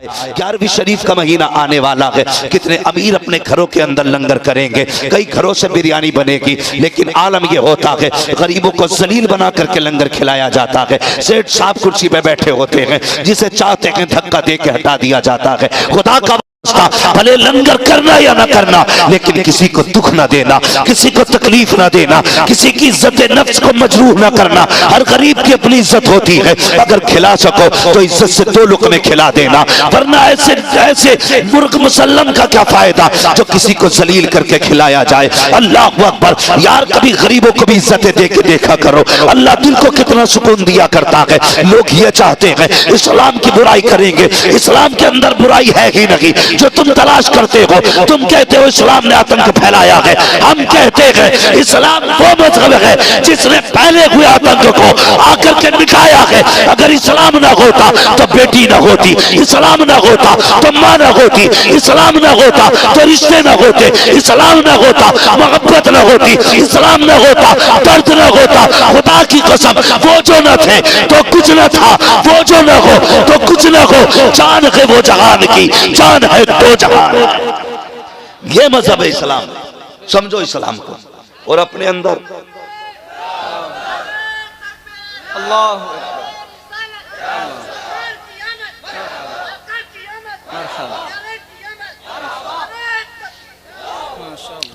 11वीं शरीफ का महीना आने वाला है, कितने अमीर अपने घरों के अंदर लंगर करेंगे, कई घरों से बिरयानी बनेगी, लेकिन आलम ये होता है गरीबों को जलील बना करके लंगर खिलाया जाता है। सेठ साहब कुर्सी पे बैठे होते हैं, जिसे चाहते हैं धक्का दे के हटा दिया जाता है। खुदा का भले लंगर करना या ना करना, लेकिन किसी को दुख ना देना, किसी को तकलीफ ना देना, किसी की इज्जत नफ्स को मजरूह ना करना। हर गरीब की अपनी इज्जत होती है, अगर खिला सको तो इज्जत से 2 लुक़मे खिला देना, वरना ऐसे ऐसे मुर्ग मुसल्लम का क्या फायदा जो किसी को जलील करके खिलाया जाए। अल्लाह अकबर यार, कभी गरीबों को भी इज्जत दे के देखा करो। अल्लाह दिल को कितना सुकून दिया करता है। लोग ये चाहते हैं इस्लाम की बुराई करेंगे, इस्लाम के अंदर बुराई है ही नहीं। जो तुम तलाश करते हो, तुम कहते हो इस्लाम ने आतंक फैलाया है, हम कहते हैं इस्लाम वो मजहब है जिसने पहले हुए आतंक को आकर के मिटाया है। अगर इस्लाम ना होता तो बेटी ना होती, इस्लाम ना होता तो माँ ना होती, इस्लाम ना होता तो रिश्ते ना होते, इस्लाम ना होता मोहब्बत ना होती, इस्लाम ना होता दर्द ना होता। खुदा की कसम, वो जो न थे तो कुछ न था, वो जो न हो तो कुछ न हो। जान है वो जहान की, जान है दो जहान। ये मजहब है इस्लाम। समझो इस्लाम को और अपने अंदर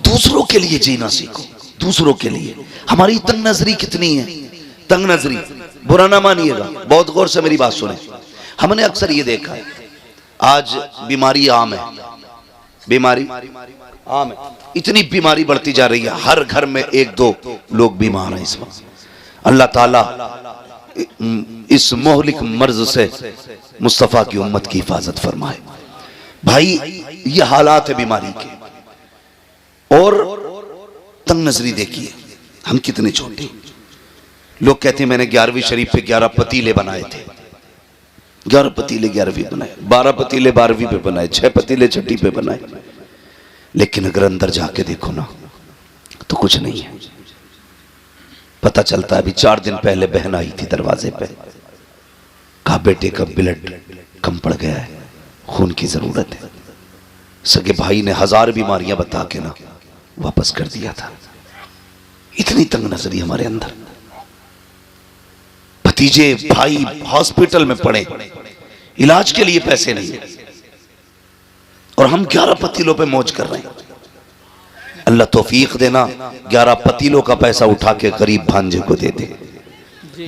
दूसरों के लिए जीना सीखो, दूसरों के लिए। हमारी तंग नजरी कितनी है, तंग नजरी। बुरा ना मानिएगा, बहुत गौर से मेरी बात सुने। हमने अक्सर ये देखा है, आज बीमारी आम है, बीमारी आम है, इतनी बीमारी बढ़ती जा रही है, हर घर में 1-2 लोग बीमार हैं इस वक्त। अल्लाह ताला इस मोहलिक मर्ज से मुस्तफ़ा की उम्मत की हिफाजत फरमाए। भाई ये हालात है बीमारी के। और तंग नजरी देखिए, हम कितने छोटे। लोग कहते हैं मैंने 11वीं शरीफ पे 11 पतीले बनाए थे, 11 पतीले 11वीं बनाए, 12 पतीले 12वीं पे बनाए, 6 पतीले 6ठी पे बनाए। लेकिन अगर अंदर जाके देखो ना तो कुछ नहीं है। पता चलता है, अभी 4 दिन पहले बहन आई थी दरवाजे पे, कहा बेटे का ब्लड कम पड़ गया है, खून की जरूरत है। सगे भाई ने 1000 बीमारियां बता के ना वापस कर दिया था। इतनी तंग नजरी हमारे अंदर। भतीजे भाई हॉस्पिटल में पड़े, इलाज के लिए पैसे नहीं, और हम 11 पतीलों पे मौज कर रहे हैं। अल्लाह तौफीक देना, 11 पतीलों का पैसा उठा के गरीब भांजे को दे दे,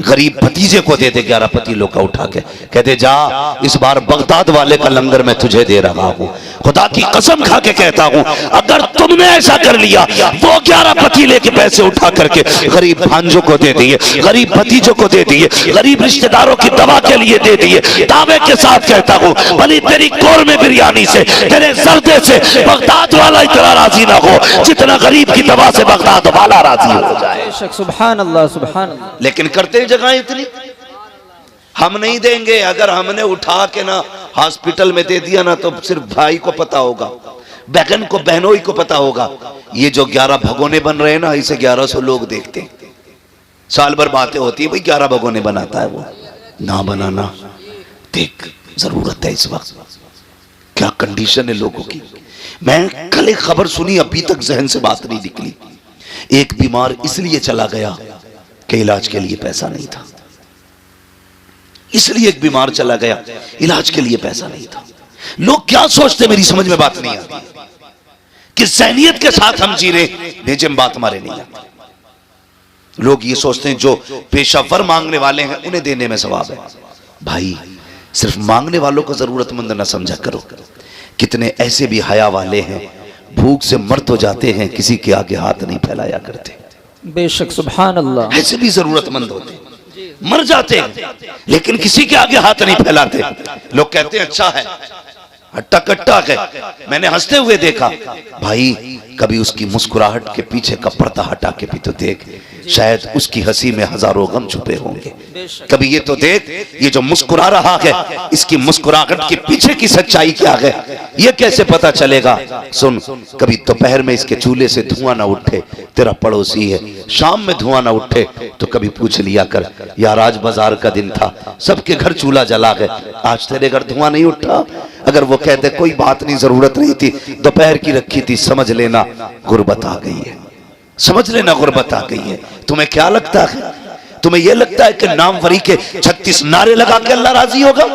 गरीब भतीजे को दे दे 11 पतीलों का उठा के, कहते जा इस बार बगदाद वाले का लंगर मैं तुझे दे रहा हूं। खुदा की कसम खा के कहता हूं, अगर तुमने ऐसा कर लिया, वो 11 पतीले के पैसे उठा करके गरीब भांजों को दे दिए, गरीब भतीजों को दे दिए, गरीब रिश्तेदारों की दवा के लिए दे दिए, दावे के साथ कहता हूं भली तेरी कोर में बिरयानी से, तेरे जर्दे से बगदाद वाला इतना राजी ना हो जितना गरीब की दवा से बगदाद वाला राजी हो जाए। सुभान अल्लाह, सुभान अल्लाह। लेकिन करते जगह इतनी हम नहीं देंगे। अगर हमने उठा के ना हॉस्पिटल में दे दिया ना तो सिर्फ भाई को पता होगा, बहन को बहनों ही को पता होगा। ये जो 11 भगोने बन रहे हैं ना, इसे 1100 लोग देखते हैं। साल भर बातें होती है भाई 11 भगोने बनाता है वो, ना बनाना देख जरूरत है इस वक्त। क्या कंडीशन है लोगों की। मैं कल एक खबर सुनी, अभी तक जहन से बात नहीं निकली। एक बीमार इसलिए चला गया कि इलाज के लिए पैसा नहीं था, इसलिए एक बीमार चला गया, इलाज के लिए पैसा नहीं था। लोग क्या सोचते, मेरी समझ में बात नहीं आती कि ज़हनियत के साथ हम जी रहे, भेजे में बात हमारे नहीं आती। लोग ये सोचते हैं जो पेशावर मांगने वाले हैं उन्हें देने में सवाब है। भाई सिर्फ मांगने वालों को जरूरतमंद ना समझा करो। कितने ऐसे भी हया वाले हैं, भूख से मर तो जाते हैं, किसी के आगे हाथ नहीं फैलाया करते। बेशक, सुभान अल्लाह। ऐसे भी जरूरतमंद होते, मर जाते हैं लेकिन किसी के आगे हाथ नहीं फैलाते। लोग कहते हैं अच्छा है, हट्टा कट्टा है। मैंने हंसते हुए देखा। भाई कभी उसकी मुस्कुराहट के पीछे का पर्दा हटा के भी तो देख। शायद उसकी हंसी में हजारों गम छुपे होंगे। कभी ये तो देख, ये जो मुस्कुरा रहा है इसकी मुस्कुराहट के पीछे की सच्चाई क्या है, ये कैसे पता चलेगा। सुन, कभी दोपहर में इसके चूल्हे से धुआं ना उठे, तेरा पड़ोसी है, शाम में धुआं ना उठे तो कभी पूछ लिया कर, यार आज बाजार का दिन था, सबके घर चूल्हा जला है, आज तेरे घर धुआं नहीं उठा। अगर वो कहते कोई बात नहीं, जरूरत नहीं थी, दोपहर की रखी थी, समझ लेना गुर्बत आ गई है, समझ लेना गुर्बत आ गई है। तुम्हें क्या लगता है, तुम्हें यह लगता है कि नामवरी के 36 नारे लगा के अल्लाह राजी होगा?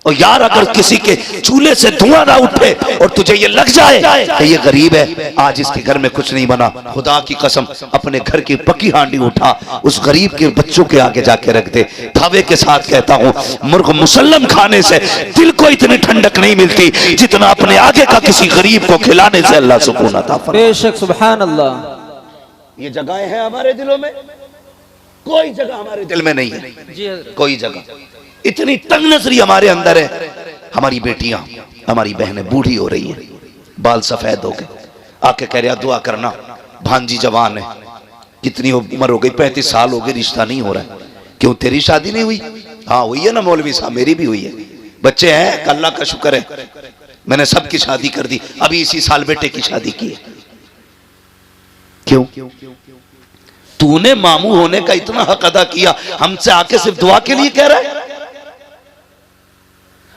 और यार अगर किसी के चूल्हे से धुआं ना उठे और तुझे ये लग जाए कि ये गरीब है, आज इसके घर में कुछ नहीं बना, खुदा की कसम अपने घर की पकी हांडी उठा उस गरीब के बच्चों के आगे जाके रख दे। दावे के साथ कहता हूँ, मुर्ग मुसल्लम खाने से दिल को इतनी ठंडक नहीं मिलती जितना अपने आगे का किसी गरीब को खिलाने से अल्लाह सुकून अता फरमाए। बेशक, सुभान अल्लाह। ये जगह है हमारे दिलों में, कोई जगह हमारे दिल में नहीं है, कोई जगह। इतनी तंग नजरी हमारे अंदर है। हमारी बेटियां, हमारी बहनें बूढ़ी हो रही हैं, बाल सफेद हो गए, आके कह रहा दुआ करना, भांजी जवान है, कितनी उम्र हो गई, 35 साल हो गए, रिश्ता नहीं हो रहा है। क्यों, तेरी शादी नहीं हुई? हाँ हुई है ना मौलवी साहब, मेरी भी हुई है, बच्चे हैं, अल्लाह का शुक्र है, मैंने सबकी शादी कर दी, अभी इसी साल बेटे की शादी की है। क्यों? तूने मामू होने का इतना हक अदा किया, हमसे आके सिर्फ दुआ के लिए कह रहा है?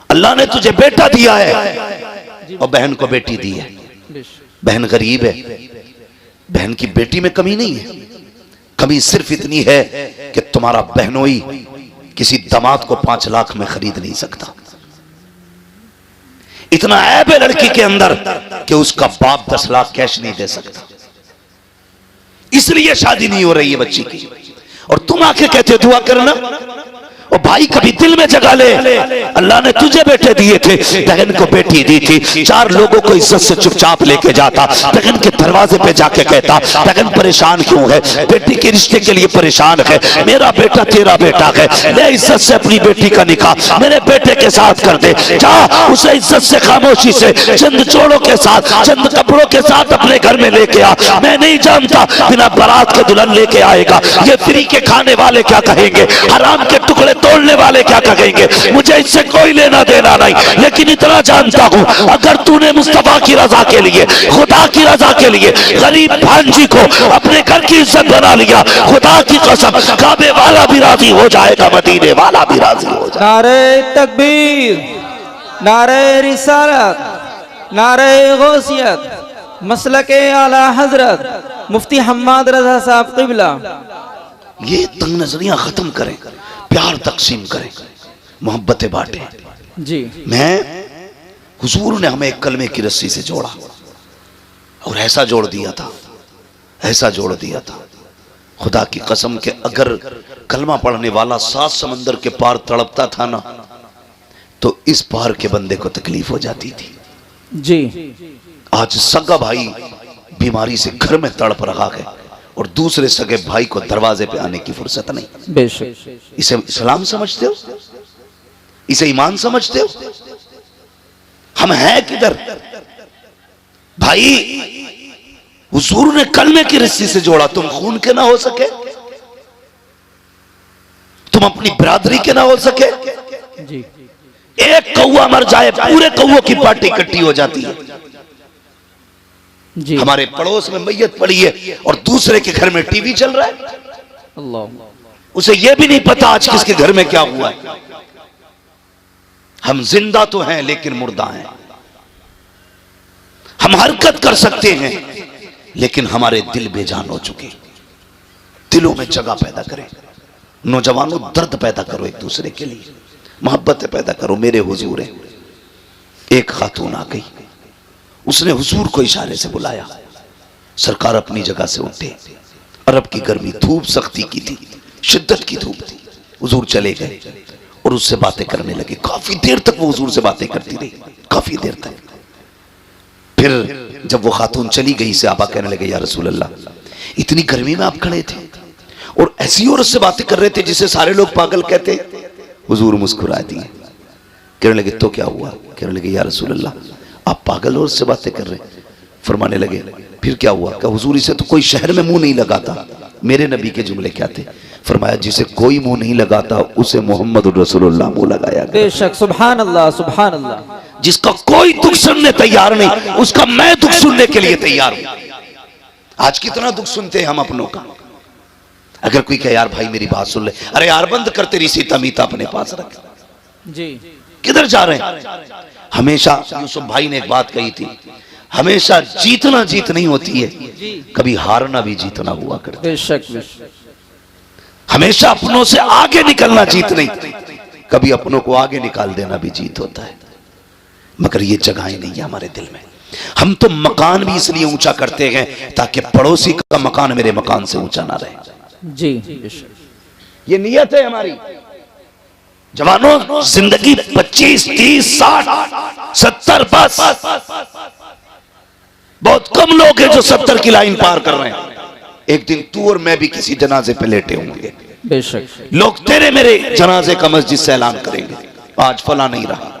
अल्लाह ने तुझे बेटा दिया है और बहन को बेटी दी है। बहन गरीब है, बहन की बेटी में कमी नहीं है, कमी सिर्फ इतनी है कि तुम्हारा बहनोई किसी दामाद को 5 लाख में खरीद नहीं सकता। इतना ऐब है लड़की के अंदर कि उसका बाप 10 लाख कैश नहीं दे सकता, इसलिए शादी नहीं हो रही है बच्ची की। और तुम आके कहते हो दुआ करना। और भाई कभी दिल में जगा ले, अल्लाह ने तुझे बेटे दिए थे, बहन को बेटी दी थी, 4 लोगों को इज्जत से चुपचाप लेके जाता, बहन के दरवाजे पे जाके कहता, बहन परेशान क्यों है, बेटी के रिश्ते के लिए परेशान है, मेरा बेटा तेरा बेटा है, ले इज्जत से अपनी बेटी का निकाह मेरे बेटे के साथ कर दे, जा उसे इज्जत से खामोशी से चंद जोड़ों के साथ, चंद कपड़ों के साथ अपने घर में लेके आ। मैं नहीं जानता बिना बारात के दुल्हन लेके आएगा, ये फ्री के खाने वाले क्या कहेंगे, हराम के टुकड़े तोड़ने वाले क्या कहेंगे, मुझे इससे कोई लेना देना नहीं, लेकिन इतना जानता हूं अगर तूने मुस्तफा की रजा के लिए, खुदा की रजा के लिए गरीब भांजी को अपने घर की इज्जत बना लिया, खुदा की कसम काबे वाला भी राजी हो जाएगा, मदीने वाला भी राजी हो जाएगा। नारे तकबीर, नारे रिसालत, नारे गौसियत, मसलके आला हजरत मुफ्ती हम्माद रजा साहब क़िबला। ये तंग नजरियां खत्म करें, प्यार तकसीम करें, मोहब्बतें बांटें। जी, हुजूर ने हमें एक कलमे की रस्सी से जोड़ा और ऐसा जोड़ दिया था, ऐसा जोड़ दिया था, खुदा की कसम के अगर कलमा पढ़ने वाला 7 समंदर के पार तड़पता था ना, तो इस पार के बंदे को तकलीफ हो जाती थी। जी, आज सगा भाई बीमारी से घर में तड़प रहा है और दूसरे सगे भाई को दरवाजे पे आने की फुर्सत नहीं। बेशक। इसे इस्लाम समझते हो? इसे ईमान समझते हो? हम हैं किधर भाई? हुजूर ने कलमे की रस्सी से जोड़ा, तुम खून के ना हो सके, तुम अपनी बिरादरी के ना हो सके। जी, एक कौवा मर जाए पूरे कौवों की पार्टी इकट्ठी हो जाती है। जी, हमारे पड़ोस में मैयत पड़ी है और दूसरे के घर में टीवी चल रहा है, अल्लाह, उसे यह भी नहीं पता आज किसके घर में क्या हुआ है। हम जिंदा तो हैं लेकिन मुर्दा हैं, हम हरकत कर सकते हैं लेकिन हमारे दिल बेजान हो चुके। दिलों में जगह पैदा करें, नौजवानों दर्द पैदा करो, एक दूसरे के लिए मोहब्बत पैदा करो। मेरे हुजूर है, एक खातून आ गई, उसने हुजूर को इशारे से बुलाया, सरकार अपनी जगह से उठे, अरब की गर्मी, धूप सख्ती की थी, शिद्दत की धूप थी, हुजूर चले गए और उससे बातें करने लगे। काफी देर तक वो हुजूर से बातें करती रही, काफी देर तक। फिर जब वो खातून चली गई, से आबा कहने लगे, या रसूल अल्लाह, इतनी गर्मी में आप खड़े थे और ऐसी औरत से बातें कर रहे थे जिसे सारे लोग पागल कहते। हुजूर मुस्कुरा दिए, कहने लगे तो क्या हुआ? कहने लगे, या रसूल अल्लाह, आप पागल औरत से बातें कर रहे। फरमाने लगे, फिर क्या हुआ? क्या हुजूर, इसे तो कोई शहर में मुंह नहीं लगाता, मेरे नबी के जुमले क्या थे? फरमाया जिसे कोई मुंह नहीं लगाता उसे मोहम्मद रसूलुल्लाह मुंह लगाया गया। बेशक, सुभान अल्लाह, सुभान अल्लाह। जिसका कोई दुख सुनने तैयार नहीं, उसका मैं दुख सुनने के लिए तैयार हूं। आज कितना दुख सुनते हैं हम अपनों का। अगर कोई कहे यार भाई मेरी बात सुन ले, अरे यार बंद कर, तेरी सीता मीता अपने पास रख। जी, किधर जा रहे हैं? हमेशा यूसुफ भाई ने एक बात कही थी, हमेशा जीतना जीत नहीं होती है, कभी हारना भी जीतना हुआ करता है। बेशक, बेशक। हमेशा अपनों से आगे निकलना जीत नहीं, कभी अपनों को आगे निकाल देना भी जीत होता है। मगर ये जगहें नहीं है हमारे दिल में। हम तो मकान भी इसलिए ऊंचा करते हैं ताकि पड़ोसी का मकान मेरे मकान से ऊंचा ना रहे। जी, बेशक। ये नियत है हमारी। जवानों, जिंदगी 25, 30, 60, 70 बस। बहुत कम लोग हैं जो 70 की लाइन पार कर रहे हैं। एक दिन तू और मैं भी किसी जनाजे पे लेटे होंगे। बेशक। लोग तेरे मेरे जनाजे का मस्जिद से ऐलान करेंगे, आज फला नहीं रहा,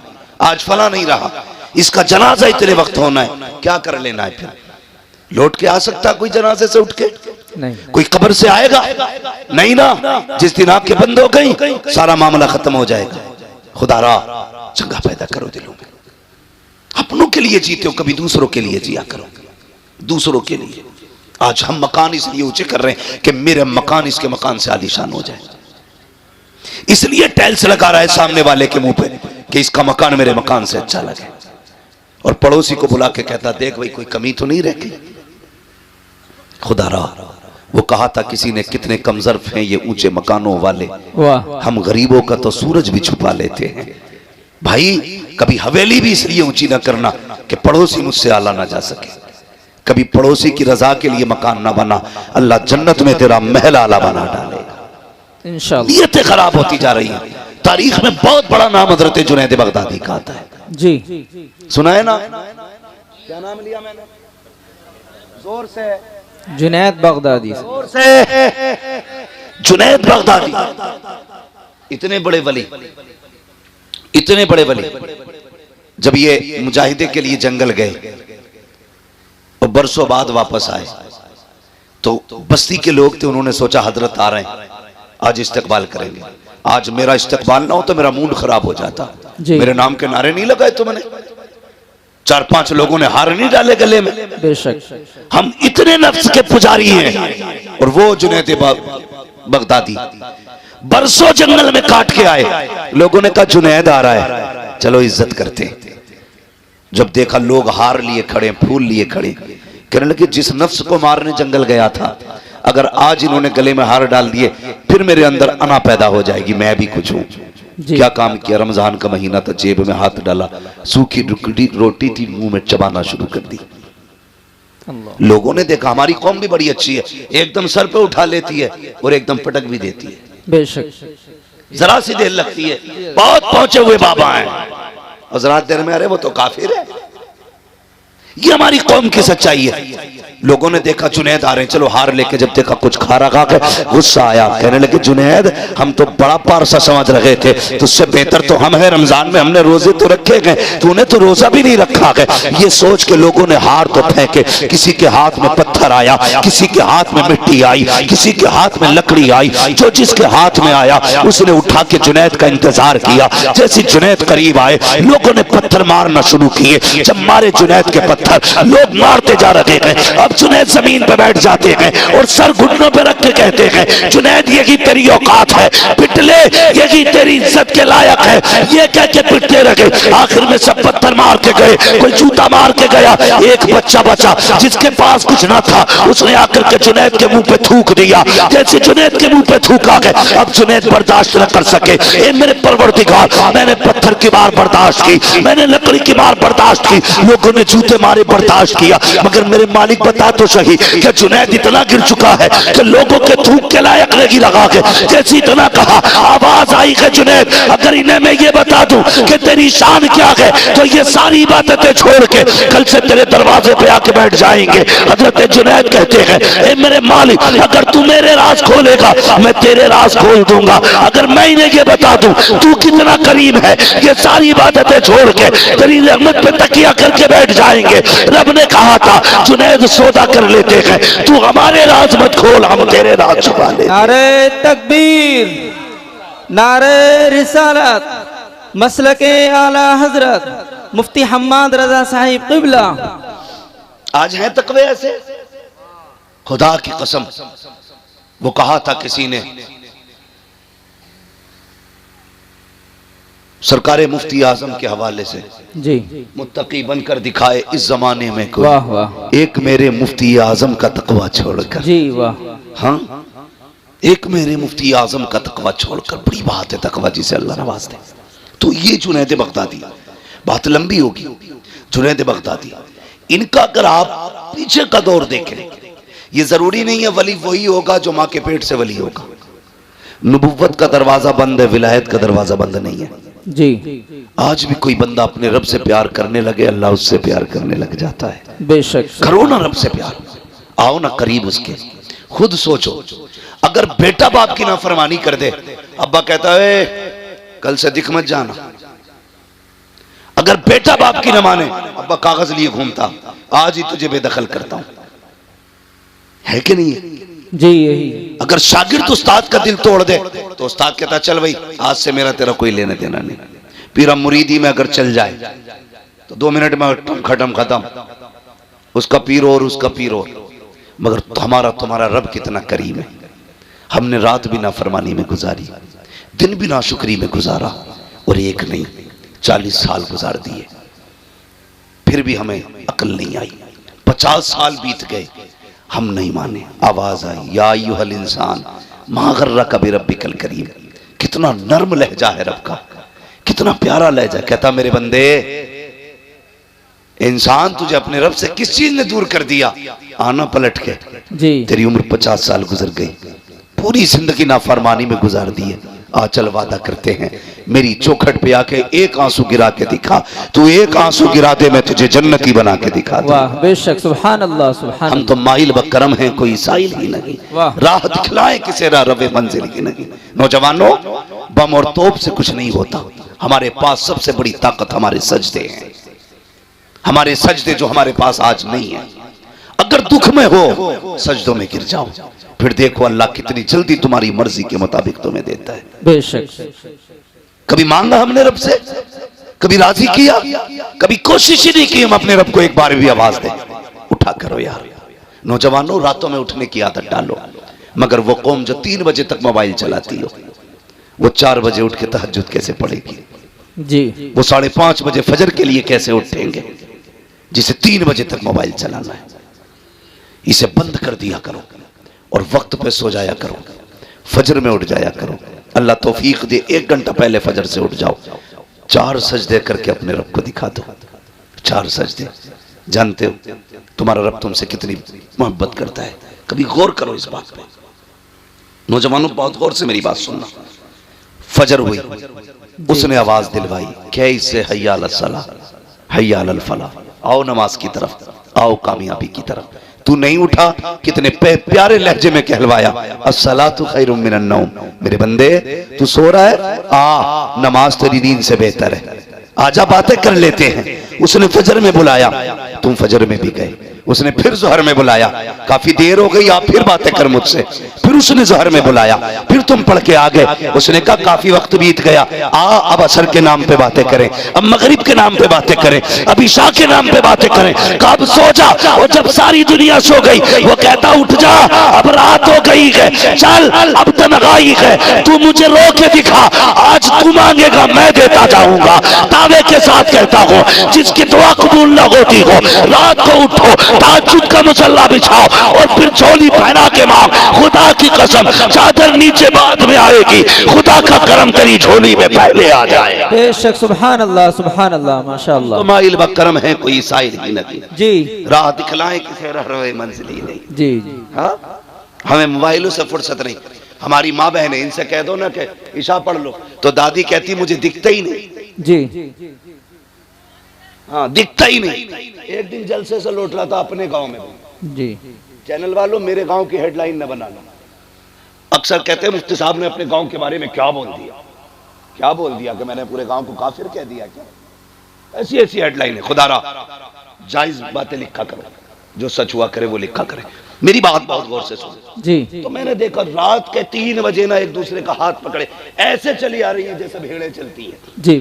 आज फला नहीं रहा, इसका जनाजा इतने वक्त होना है। क्या कर लेना है फिर? लौट के आ सकता कोई जनाजे से उठ के? नहीं। कोई कब्र से आएगा? नहीं ना। जिस दिन आंखें बंद हो गई सारा मामला खत्म हो जाएगा। खुदारा चंगा पैदा करो दिलों में। अपनों के लिए जीते हो, कभी दूसरों के लिए जिया करो, दूसरों के लिए। आज हम मकान इसलिए ऊंचे कर रहे हैं कि मेरे मकान इसके मकान से आलीशान हो जाए, इसलिए टाइल्स लगा रहा है सामने वाले के मुंह पे कि इसका मकान मेरे मकान से अच्छा लगे, और पड़ोसी को बुला के कहता देख भाई कोई कमी तो नहीं रह गई। खुदारा वो कहा था किसी ने, कितने कमजर्फ हैं ये ऊंचे मकानों वाले, वाह। हम गरीबों का तो सूरज भी छुपा लेते हैं। भाई कभी हवेली भी इसलिए ऊंची ना करना कि पड़ोसी मुझसे आला ना जा सके, कभी पड़ोसी की रजा के लिए मकान ना बना, अल्लाह जन्नत में तेरा महल आला बना डालेगा। इंशाअल्लाह। नीयतें खराब होती जा रही हैं। तारीख में बहुत बड़ा नाम हजरत जुनैद बगदादी का आता है। जी, सुना है ना? क्या नाम लिया मैंने? जोर से। जुनैद बगदादी। जोर से। जुनैद बगदादी, इतने बड़े वली, इतने बड़े वली, जब ये मुजाहिदे के लिए जंगल गए और बरसों बाद वापस आए तो बस्ती के लोग थे, उन्होंने सोचा हजरत आ रहे हैं, आज इस्तकबाल करेंगे। आज मेरा इस्तकबाल ना हो तो मेरा मूड खराब हो जाता। मेरे नाम के नारे नहीं लगाए तुमने, 4-5 लोगों ने हार नहीं डाले गले में। बेशक। हम इतने नफ्स के पुजारी हैं। और वो जुनैद बगदादी बरसों जंगल में काट के आए, लोगों ने कहा जुनैद आ रहा है, चलो इज्जत करते। जब देखा लोग हार लिए खड़े, फूल लिए खड़े, कहने लगे जिस नफ्स को मारने जंगल गया था, अगर आज इन्होंने गले में हार डाल दिए फिर मेरे अंदर अना पैदा हो जाएगी, मैं भी कुछ हूं। क्या काम किया? रमजान का महीना था, जेब में हाथ डाला, सूखी रोटी थी, मुंह में चबाना शुरू कर दी। लोगों ने देखा हमारी कौम भी बड़ी अच्छी है, एकदम सर पे उठा लेती है और एकदम पटक भी देती है। बेशक। जरा सी देर लगती है, बहुत पहुंचे हुए बाबा हैं, और जरा देर में अरे वो तो काफिर है। ये हमारी कौम की सच्चाई है। लोगों ने देखा जुनैद आ रहे हैं, चलो हार लेके, जब देखा कुछ खा रखा के गुस्सा आया, कहने लगे जुनैद हम तो बड़ा पारसा समझ रहे थे, तुझसे बेहतर तो हम हैं, रमजान में हमने रोजे तो रखे गए, तूने तो रोजा भी नहीं रखा है। ये सोच के लोगों ने हार तो फेंके, किसी के हाथ में पत्थर आया, किसी के हाथ में मिट्टी आई, किसी के हाथ में लकड़ी आई, जो जिसके हाथ में आया उसने उठा के जुनैद का इंतजार किया। जैसे जुनैद करीब आए लोगों ने पत्थर मारना शुरू किए, जब मारे जुनैद के पत्थर लोग मारते जा रहे हैं। अब जुनैद जमीन पे बैठ जाते हैं और सर घुटनों पे रख के कहते हैं जुनैद यही तेरी औकात है, पिट ले, यही तेरी इज्जत के लायक है। ये कह के पिटते रहे, आखिर में सब पत्थर मार के गए, कोई जूता मार के गया, एक बच्चा बचा जिसके पास कुछ ना था, उसने आकर के जुनैद के मुंह पे थूक दिया। जैसे जुनैद के मुंह पे थूका गया, अब जुनैद बर्दाश्त न कर सके, ए मेरे परवरदिगार, मैंने पत्थर की मार बर्दाश्त की, मैंने लकड़ी की मार बर्दाश्त की, लोगों ने जूते मारे बर्दाश्त किया, मगर मेरे मालिक बता तो सही कि जुनैद इतना गिर चुका है कि लोगों के थूक के लायक नहीं लगा के। जैसे इतना कहा, आवाज आई कि जुनैद अगर इन्हें मैं ये बता दूं कि तेरी शान क्या है तो ये सारी इबादतें छोड़ के कल से तेरे दरवाजे पे आके बैठ जाएंगे। हजरत जुनैद कहते हैं ए मेरे मालिक, अगर तू मेरे राज खोलेगा मैं तेरे राज खोल दूंगा, अगर मैं इन्हें ये बता दूं तू कितना करीम है, ये सारी इबादतें छोड़ के तेरी रहमत पे तकिया करके बैठ जाएंगे। रब ने कहा था जुनैद सौदा कर लेते हैं, तू हमारे राज मत खोल, हम तेरे राज छुपा ले। नारे तकबीर, नारे रिसालत, मसलके आला हजरत मुफ्ती हम्माद रजा साहिब क़िबला। आज हैं तकवे ऐसे, खुदा की कसम। वो कहा था किसी ने, सरकारे मुफ्ती आजम के हवाले से, जी मुत्तकी बनकर दिखाए इस जमाने में कोई, वाह वाह, एक मेरे मुफ्ती आजम का तकवा छोड़कर। जी वाह, हाँ, एक मेरे मुफ्ती आजम का तकवा छोड़कर। बड़ी बात है तकवा जिसे अल्लाह नवाज दे। तो ये जुनैद बगदादी, बात लंबी होगी। जुनैद बगदादी, इनका अगर आप पीछे का दौर देखें, ये जरूरी नहीं है वली वही होगा जो माँ के पेट से वली होगा। नबुव्वत का दरवाजा बंद है, विलायत का दरवाजा बंद नहीं है। जी आज भी कोई बंदा अपने रब से प्यार करने लगे, अल्लाह उससे प्यार करने लग जाता है। बेशक, करो ना रब से प्यार, आओ ना करीब उसके। खुद सोचो, अगर बेटा बाप की नाफरमानी कर दे, अब्बा कहता है कल से दिख मत जाना। अगर बेटा बाप की न माने, अब्बा कागज लिए घूमता, आज ही तुझे बेदखल करता हूं, है कि नहीं है? जी यही। अगर शागिर्द उस्ताद का दिल तोड़ दे तो उस्ताद कहता चल भाई आज से मेरा तेरा कोई लेना देना नहीं। पीरा मुरीदी में अगर चल जाए तो 2 मिनट में खत्म खत्म, उसका पीर और उसका पीर और। मगर हमारा तुम्हारा रब कितना करीम है। हमने रात भी नाफरमानी में गुजारी, दिन भी नाशुक्री में गुजारा, और एक नहीं 40 साल गुजार दिए, फिर भी हमें अकल नहीं आई। 50 साल बीत गए, हम नहीं माने। आवाज आई, या अय्युहल इंसान मा गर्रका बिरब्बिकल करीम। कितना नर्म लहजा है रब का, कितना प्यारा लहजा। कहता मेरे बंदे, इंसान तुझे अपने रब से किस चीज ने दूर कर दिया? आना पलट के। जी तेरी उम्र 50 साल गुजर गई, पूरी जिंदगी नाफरमानी में गुजार दी है। आ चल वादा करते हैं, मेरी चौखट पे आके एक आंसू गिरा के दिखा। तू एक आंसू गिरा दे, मैं तुझे जन्नती बना के दिखा दूं। वाह, बेशक, सुभान अल्लाह, सुभान हम तो माइल बकरम हैं, कोई साइल ही नहीं। वाह। राह दिखलाए किसे रवे मंजिल की नहीं। नौजवानों, बम और तोप से कुछ नहीं होता। हमारे पास सबसे बड़ी ताकत हमारे सजदे हैं, हमारे सजदे जो हमारे पास आज नहीं है। अगर दुख में हो, सजदों में गिर जाओ, फिर देखो अल्लाह कितनी जल्दी तुम्हारी मर्जी के मुताबिक तुम्हें देता है। बेशक। कभी मांगा हमने रब से, कभी राजी किया, कभी कोशिश ही नहीं की हम अपने रब को एक बार भी आवाज दें, उठा करो यार। नौजवानों, रातों में उठने की आदत डालो। मगर वो कौम जो 3 बजे तक मोबाइल चलाती हो, वो 4 बजे उठ के तहज्जुद कैसे पढ़ेगी? जी वो 5:30 बजे फजर के लिए कैसे उठेंगे, जिसे 3 बजे तक मोबाइल चलाना है? इसे बंद कर दिया करो और वक्त पे सो जाया करो, फजर में उठ जाया करो। अल्लाह तौफीक दे, 1 घंटा पहले फजर से उठ जाओ, 4 सजदे करके अपने रब को दिखा दो। 4 सजदे। जानते हो तुम्हारा रब तुमसे कितनी मोहब्बत करता है? कभी गौर करो इस बात पे। नौजवानों, बहुत गौर से मेरी बात सुनना। फजर हुई, उसने आवाज दिलवाई, क्या इससे हय्या अल सलाह, हय्या अल फलाह, आओ नमाज की तरफ, आओ कामयाबी की तरफ। तू नहीं उठा, कितने प्यारे लहजे में कहलवाया, अस्सलातु खैरुम मिनन नौम। मेरे बंदे, तू सो रहा है, आ नमाज तेरी नींद से बेहतर है, आजा बातें कर लेते हैं। उसने फजर में बुलाया, तुम फजर में भी गए। उसने फिर जोहर में बुलाया, काफी देर हो गई, आप फिर बातें कर मुझसे। फिर उसने जोहर में बुलाया, फिर तुम पढ़ के आ गए। उसने कहा काफी वक्त बीत गया, अब असर के नाम पे बातें करें, अब मगरिब के नाम पे बातें करें, अब इशा के नाम पे बातें करें। कब सो जा, और जब सारी दुनिया सो गई, वो कहता उठ जा, अब रात हो गई है, चल अब तनहाई है, तू मुझे रो के दिखा, आज तू मांगेगा मैं देता जाऊंगा। दावे के साथ कहता हूँ, जिसकी दुआ कबूल न होती हो, रात को उठो, ताज्जुद का मुसल्ला बिछाओ और फिर झोली पहना के मांग। खुदा की कसम, चादर नीचे बाद में आएगी, खुदा का करम तेरी झोली में पहले आ जाए। बेशक, सुभान अल्लाह, सुभान अल्लाह, माशाअल्लाह। तो माइल बकरम है, कोई साइल ही नहीं। जी राह दिखलाए किसे रहे मंजिल ही नहीं। जी हाँ, हमें मोबाइलों से फुर्सत नहीं। हमारी माँ बहनें, इनसे कह दो ना कि ईशा पढ़ लो, तो दादी कहती मुझे दिखता ही नहीं। जी हाँ, दिखता ही नहीं। एक दिन जलसे से लौट रहा था अपने गांव में। जी चैनल वालों, मेरे गांव की हेडलाइन न बनाना। अक्सर कहते हैं मुफ्ती साहब ने अपने गांव के बारे में क्या बोल दिया, क्या बोल दिया कि मैंने पूरे गांव को काफिर कह दिया क्या? ऐसी ऐसी हेडलाइन है। खुदारा जायज बातें लिखा करो, जो सच हुआ करे वो लिखा करे। मेरी बात बहुत गौर से सुनो जी। तो मैंने देखा रात के 3 बजे ना एक दूसरे का हाथ पकड़े ऐसे चली आ रही है जैसे भेड़ें चलती है। जी।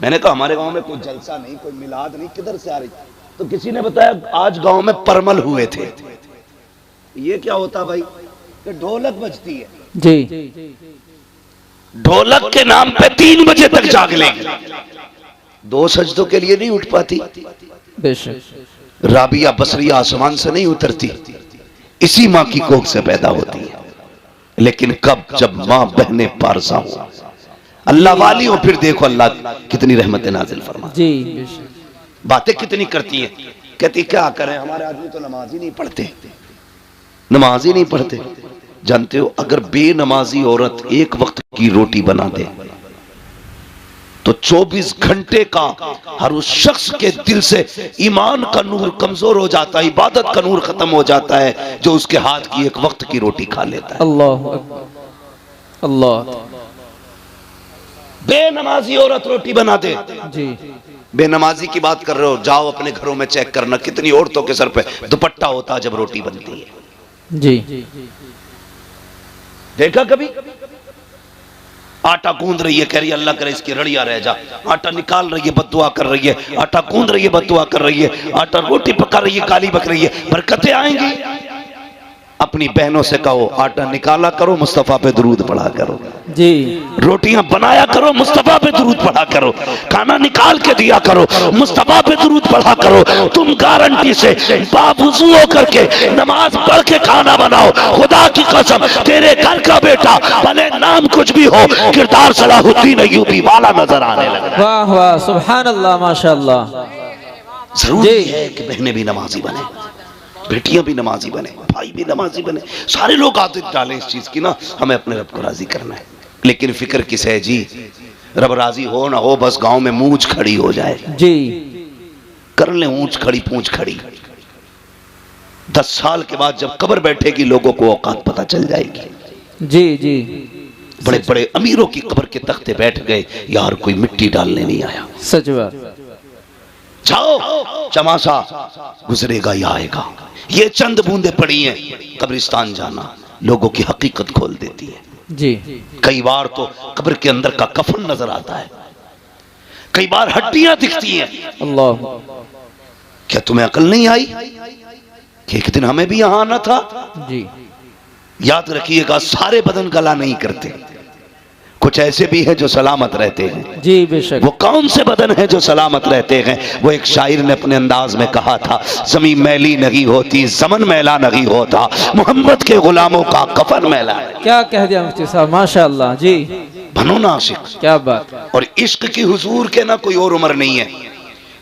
मैंने कहा हमारे गांव में कोई जलसा नहीं, कोई मिलाद नहीं, किधर से आ रही? तो किसी ने बताया आज गांव में परमल हुए थे। ये क्या होता भाई? कि ढोलक बजती है। जी। ढोलक के नाम पे 3 बजे तक जाग लेंगे, 2 सजदों के लिए नहीं उठ पाती। बेशक। राबिया बसरिया आसमान से नहीं उतरती, इसी माँ की कोख से पैदा होती है। लेकिन कब? जब माँ बहने पारसा हो, अल्लाह वाली हो, फिर देखो अल्लाह कितनी रहमतें नाजिल फरमा। जी बेशक। बातें कितनी करती है, कहती क्या करें हमारे आदमी तो नमाज ही नहीं पढ़ते, नमाज ही नहीं पढ़ते। जानते हो अगर बेनमाजी औरत एक वक्त की रोटी बना दे तो 24 घंटे का हर उस शख्स के दिल से ईमान का नूर कमजोर हो जाता है, इबादत का नूर खत्म हो जाता है जो उसके हाथ की एक वक्त की रोटी खा लेता है। अल्लाह अकबर। अल्लाह। बेनमाजी औरत रोटी बना दे। जी। बेनमाजी की बात कर रहे हो, जाओ अपने घरों में चेक करना कितनी औरतों के सर पे दुपट्टा होता है जब रोटी बनती है। जी। देखा कभी? आटा गूंद रही है, कह रही है अल्लाह करे इसकी रड़िया रह जा। आटा निकाल रही है, बद्दुआ कर रही है। आटा गूंद रही है, बद्दुआ कर रही है। आटा रोटी पका रही है, गाली बक रही है। बरकतें आएंगी। अपनी बहनों से कहो आटा निकाला करो, मुस्तफा पे दुरूद पढ़ा करो। जी। रोटियां बनाया करो, मुस्तफा पे दुरूद पढ़ा करो। खाना निकाल के दिया करो, मुस्तफा पे दुरूद पढ़ा करो। तुम गारंटी से बावुज़ू होकर के नमाज पढ़ के खाना बनाओ, खुदा की कसम तेरे घर का बेटा भले नाम कुछ भी हो, किरदार सलाहुद्दीन अय्यूबी वाला नजर आने लगा। वाह वाह, सुभान अल्लाह, माशाअल्लाह। जरूरी है कि बहनें भी नमाजी बने, बेटियां भी नमाजी बने, भाई भी नमाजी बने। सारे लोग आदत डालें इस चीज की ना, हमें अपने रब को राजी करना है। लेकिन फिक्र किस है जी? रब राजी हो ना हो, बस गांव में मूंछ खड़ी हो जाए। जी। कर ले ऊंच खड़ी पूंछ खड़ी। 10 साल के बाद जब कब्र बैठेगी लोगों को औकात पता चल जाएगी। जी। जी। बड़े बड़े अमीरों की कब्र के तख्ते बैठ गए, यार कोई मिट्टी डालने नहीं आया। सच बात। जाओ चमासा गुजरेगा या आएगा। ये चंद बूंदे पड़ी हैं, कब्रिस्तान जाना लोगों की हकीकत खोल देती है। जी। कई बार तो कब्र के अंदर का कफन नजर आता है, कई बार हड्डियां दिखती हैं। अल्लाह। क्या तुम्हें अकल नहीं आई कि एक दिन हमें भी यहां आना था? जी। याद रखिएगा सारे बदन गला नहीं करते, कुछ ऐसे भी हैं जो सलामत रहते हैं। जी बेशक। वो कौन से बदन हैं जो सलामत रहते हैं? वो एक शायर ने अपने अंदाज में कहा था, ज़मीन मैली नहीं होती, ज़मन मैला नहीं होता, मोहम्मद के गुलामों का कफन मैला है। क्या कह दिया मुफ्ती साहब, माशाअल्लाह। जी। बनो ना आशिक। क्या बात। और इश्क की हुजूर के ना कोई और उम्र नहीं है।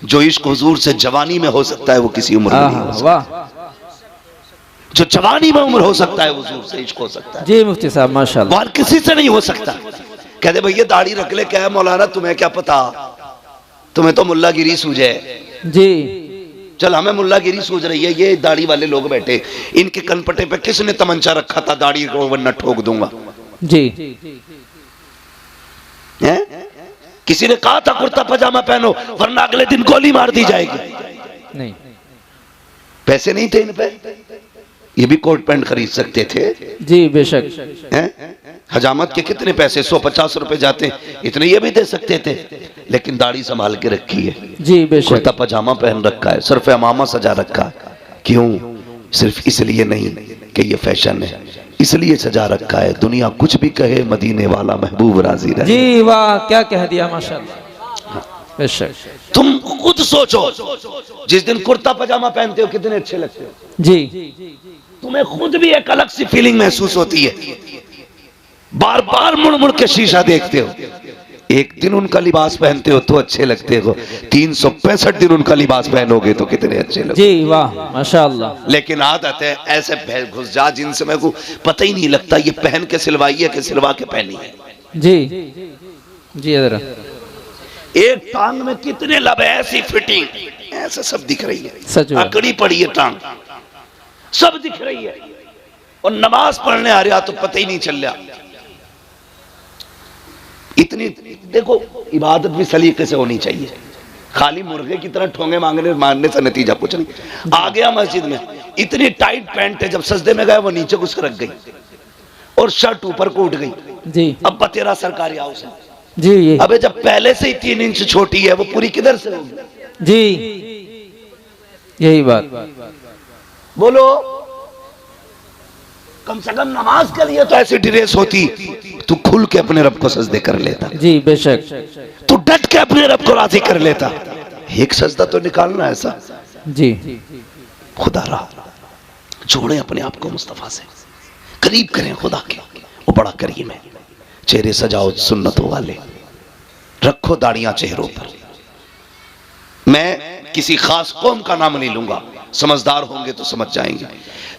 जो इश्क हुजूर से जवानी में हो सकता है वो किसी उम्र में नहीं हो सकता। वाह। जो जवानी में उम्र हो सकता है हुजूर से इश्क हो सकता है। जी मुफ्ती साहब माशाअल्लाह। और किसी से नहीं हो सकता। कहते भैया दाढ़ी रख ले, क्या है मौलाना तुम्हें क्या पता, तुम्हें तो मुल्लागिरी सूझे। जी। चल हमें मुल्लागिरी सूझ रही है, ये दाढ़ी वाले लोग बैठे, इनके कनपटे पे किसने तमंचा रखा था दाढ़ी को वरना ठोक दूंगा। जी। है? किसी ने कहा था कुर्ता पजामा पहनो वरना अगले दिन गोली मार दी जाएगी। नहीं। पैसे नहीं थे इन पे, ये भी कोट पैंट खरीद सकते थे। जी बेशक। हजामत के कितने पैसे, 150 रुपए जाते, इतने ये भी दे सकते थे। लेकिन दाढ़ी संभाल के रखी है। जी बेशक। कुर्ता पजामा पहन रखा है, सिर्फ अमामा सजा रखा है। क्यों? सिर्फ इसलिए नहीं कि ये फैशन है, इसलिए सजा रखा है दुनिया कुछ भी कहे मदीने वाला महबूब राजी रहे। जी वाह, क्या कह दिया माशाअल्लाह। बेशक। तुम खुद सोचो, जिस दिन कुर्ता पजामा पहनते हो कितने अच्छे लगते हो। जी। तुम्हें खुद भी एक अलग सी फीलिंग महसूस होती है। बार बार मुड़ मुड़ के शीशा देखते हो। एक दिन उनका लिबास पहनते हो तो अच्छे लगते हो, 365 दिन उनका लिबास पहनोगे तो कितने अच्छे लगते। जी वाह माशाअल्लाह। लेकिन आदत है ऐसे घुस जा जिनसे मेरे को पता ही नहीं लगता ये पहन के सिलवाई है कि सिलवा के पहनी है। जी। जी जरा। एक टांग में कितने लब है, ऐसी फिटिंग ऐसे सब दिख रही है, सच में अकड़ी पड़ी है टांग, सब दिख रही है। और नमाज पढ़ने आ रहा तो पता ही नहीं चल रहा। इतनी देखो इबादत भी सलीके से होनी चाहिए। खाली मुर्गे की तरह ठोंगे मारने से नतीजा कुछ नहीं। आ गया मस्जिद में, इतनी टाइट पैंट है, जब सजदे में गए वो नीचे घुस रख गई और शर्ट ऊपर को उठ गई जी। अब तेरा सरकारी हाउस है जी ये अबे जब पहले से ही 3 इंच छोटी है वो पूरी किधर से होगी? जी यही बात। बोलो, कम से कम नमाज के लिए तो ऐसी ड्रेस होती, तू खुल के अपने रब को सजदे कर लेता, जी बेशक, तू डट के अपने रब को राजी कर लेता। एक सजदा तो निकालना ऐसा। जी खुदा रहा जोड़े अपने आप को मुस्तफा से, करीब करें खुदा के, वो बड़ा करीम है। चेहरे सजाओ सुन्नतों वाले, रखो दाढ़ियां चेहरों पर। मैं किसी खास कौम का नाम नहीं लूंगा, समझदार होंगे तो समझ जाएंगे।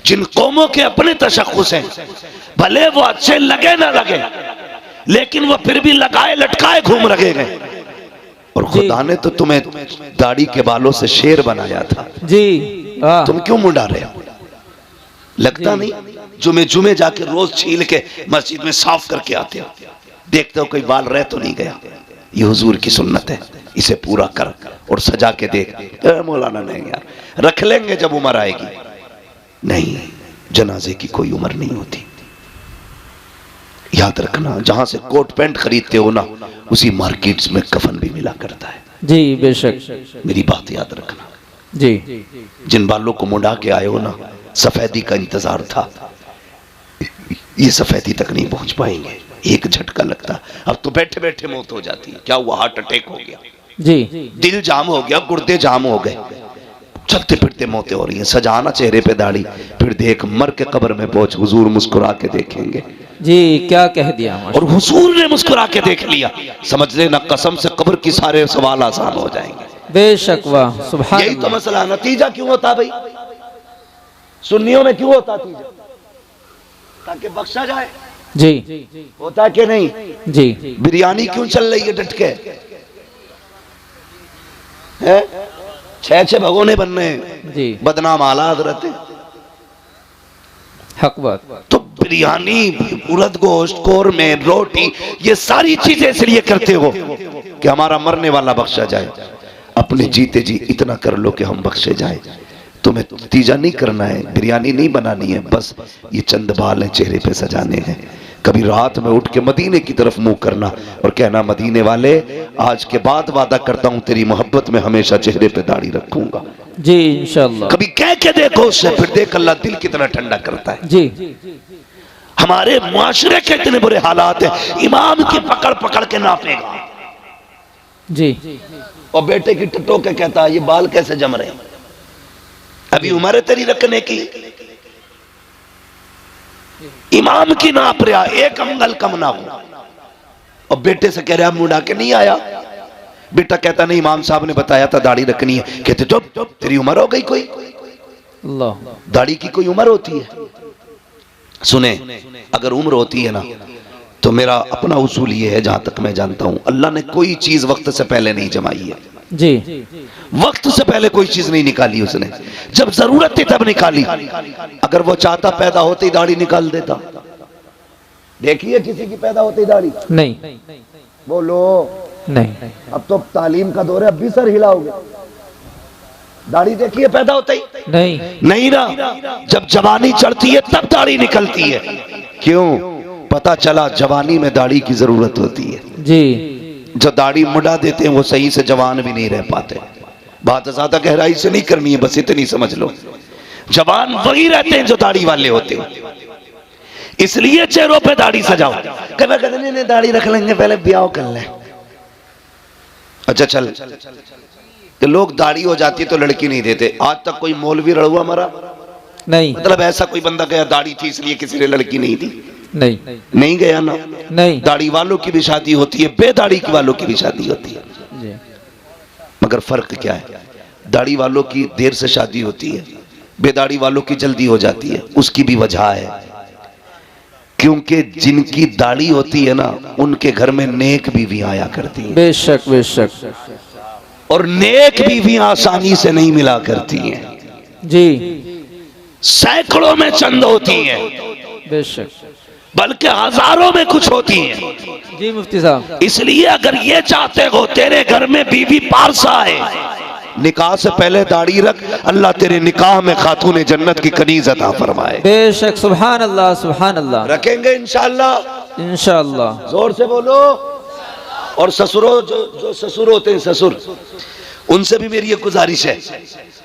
जिन कौमों के अपने तशख्खुस हैं, भले वो अच्छे लगे ना लगे, लेकिन वो फिर भी लगाए लटकाए घूम रहे हैं। और खुदा ने तो तुम्हें दाढ़ी के बालों से शेर बनाया था जी। तुम क्यों मुंडा रहे हो? लगता नहीं जुमे जुमे जाके रोज छील के मस्जिद में साफ करके आते हो, देखते हो कोई बाल रह तो नहीं गया। ये हुजूर की सुन्नत है, इसे पूरा कर और सजा के देख। मौलाना नहीं यार, रख लेंगे जब उम्र आएगी। नहीं, जनाजे की कोई उम्र नहीं होती। याद रखना, जहां से कोट पैंट खरीदते हो ना, उसी मार्केट्स में कफन भी मिला करता है। जी बेशक, मेरी बात याद रखना। जी जिन बालों को मुंडा के आए हो ना, सफेदी का इंतजार था, ये सफेदी तक नहीं पहुंच पाएंगे। एक झटका लगता, अब तो बैठे बैठे मौत हो जाती है। क्या हुआ? हार्ट अटैक हो गया, जी, दिल जाम हो गया, गुर्दे जाम हो गए, चलते फिरते मौतें हो रही हैं। सजाना चेहरे पे दाढ़ी, फिर देख मर के कब्र में पहुंच, हुजूर मुस्कुरा के देखेंगे। जी क्या कह दिया, और हुजूर ने मुस्कुरा के देख लिया, समझ लेना कसम से कब्र की सारे सवाल आसान हो जाएंगे। बेशक, वाह सुभान यही तो मसला। नतीजा क्यों होता भाई? सुन्नियों में क्यों होता नतीजा? ताकि बख्शा जाए। जी होता कि नहीं? जी बिरयानी क्यों चल रही है डट के? है 6 भगोने बन रहे हैं जी, बदनाम आला हजरत। हक बात। तो बिरयानी, उड़द गोश्त, कोरमे, रोटी, ये सारी चीजें इसलिए करते हो कि हमारा मरने वाला बख्शा जाए। अपने जीते जी इतना कर लो कि हम बख्शे जाए। तुम्हें नतीजा नहीं करना है, बिरयानी नहीं बनानी है, बस ये चंद बाल हैं चेहरे पे सजाने हैं। कभी रात में उठ के मदीने की तरफ मुंह करना और कहना, मदीने वाले आज के बाद वादा करता हूं तेरी मोहब्बत में हमेशा चेहरे पे दाढ़ी रखूंगा। जी इंशाअल्लाह। कभी कह के देखो उससे, फिर देख अल्लाह दिल कितना ठंडा करता है। जी हमारे मुआशरे के इतने बुरे हालात हैं, इमाम की पकड़ पकड़ के नापेगा जी, और बेटे की टटो के कहता है ये बाल कैसे जम रहे हैं, अभी उम्र है तेरी रखने की। इमाम की नाप रहा, एक अंगल कम ना हो, और बेटे से कह रहा मुंडा के नहीं आया। बेटा कहता नहीं, इमाम साहब ने बताया था दाढ़ी रखनी है। कहते चुप, तेरी उम्र हो गई कोई? अल्लाह, दाढ़ी की कोई उम्र होती है? सुने, अगर उम्र होती है ना, तो मेरा अपना उसूल ये है, जहां तक मैं जानता हूं, अल्लाह ने कोई चीज वक्त से पहले नहीं जमाई है। जी वक्त से पहले कोई चीज नहीं निकाली उसने, जब जरूरत थी तब निकाली। अगर वो चाहता पैदा होते ही दाढ़ी निकाल देता। देखिए किसी की पैदा होते ही दाढ़ी? नहीं बोलो नहीं, अब तो तालीम का दौर है, अब भी सर हिलाओगे। दाढ़ी देखिए पैदा होते ही? नहीं नहीं ना, जब जवानी चढ़ती है तब दाढ़ी निकलती है। क्यों? पता चला जवानी में दाढ़ी की जरूरत होती है। जी, जो दाढ़ी मुड़ा देते हैं वो सही से जवान भी नहीं रह पाते। बात ज्यादा गहराई से नहीं करनी है, बस इतनी समझ लो, जवान वही रहते हैं जो दाढ़ी वाले होते हैं। इसलिए चेहरों पे दाढ़ी सजाओ। कहते नहीं दाढ़ी रख लेंगे, पहले ब्याह कर लें। अच्छा चल, तो लोग दाढ़ी हो जाती है तो लड़की नहीं देते। आज तक कोई मौलवी रड़ुआ मरा? नहीं, मतलब ऐसा कोई बंदा गया दाढ़ी थी इसलिए किसी ने लड़की नहीं दी? नहीं नहीं गया ना। नहीं, दाढ़ी वालों की भी शादी होती है, बेदाढ़ी वालों की भी शादी होती है। जी मगर फर्क क्या है? दाढ़ी वालों की देर से शादी होती है, बेदाढ़ी वालों की जल्दी हो जाती है। उसकी भी वजह है, क्योंकि जिनकी दाढ़ी होती है ना, उनके घर में नेक बीवियां आया करती हैं। बेशक बेशक, और नेक बीवियां आसानी से नहीं मिला करती हैं। जी सैकड़ों में चंद होती हैं। बेशक, बल्कि हजारों में कुछ होती हैं। जी मुफ्ती साहब, इसलिए अगर ये चाहते हो तेरे घर में बीवी पारसा है, निकाह से पहले दाढ़ी रख, अल्लाह तेरे निकाह में खातून जन्नत की कनीज अता फरमाए। बेशक, सुभान अल्लाह सुभान अल्लाह। रखेंगे इंशाअल्लाह, इंशाअल्लाह। जोर से बोलो। और ससुरों, जो ससुर होते हैं, ससुर, उनसे भी मेरी ये गुजारिश है,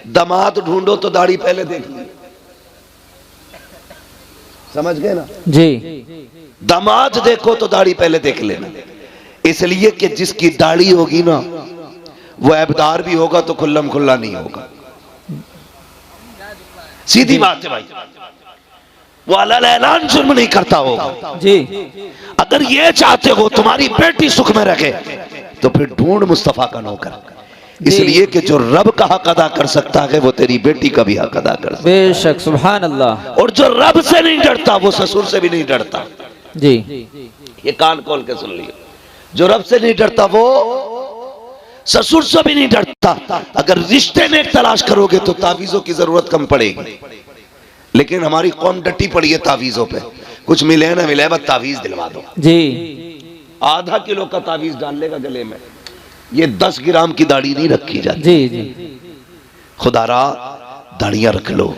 दामाद ढूंढो तो दाढ़ी पहले देख ली। समझ गए ना जी। दामाद देखो तो दाढ़ी पहले देख लेना, इसलिए कि जिसकी दाढ़ी होगी ना वो ऐबदार भी होगा तो खुल्लम खुल्ला नहीं होगा। सीधी बात है भाई, वो अलल ऐलान जुर्म नहीं करता होगा। जी। अगर ये चाहते हो तुम्हारी बेटी सुख में रखे तो फिर ढूंढ मुस्तफा का नौकर, इसलिए कि जो रब का हक अदा कर सकता है वो तेरी बेटी का भी हक अदा कर सकता है। बेशक, सुभान अल्लाह। और जो रब से नहीं डरता वो ससुर से भी नहीं डरता। जी। ये कान खोल के सुन लियो, जो रब से नहीं डरता वो ससुर से भी नहीं डरता। अगर रिश्ते में तलाश करोगे तो तावीजों की जरूरत कम पड़ेगी, लेकिन हमारी कौम डटी पड़ी है तावीजों पे, कुछ मिले ना मिले बस तावीज दिलवा दो। जी। आधा किलो का तावीज डाल लेगा गले में, ये 10 ग्राम की दाढ़ी नहीं रखी जाती। जी जी। खुदारा दाढ़ियां रख लो,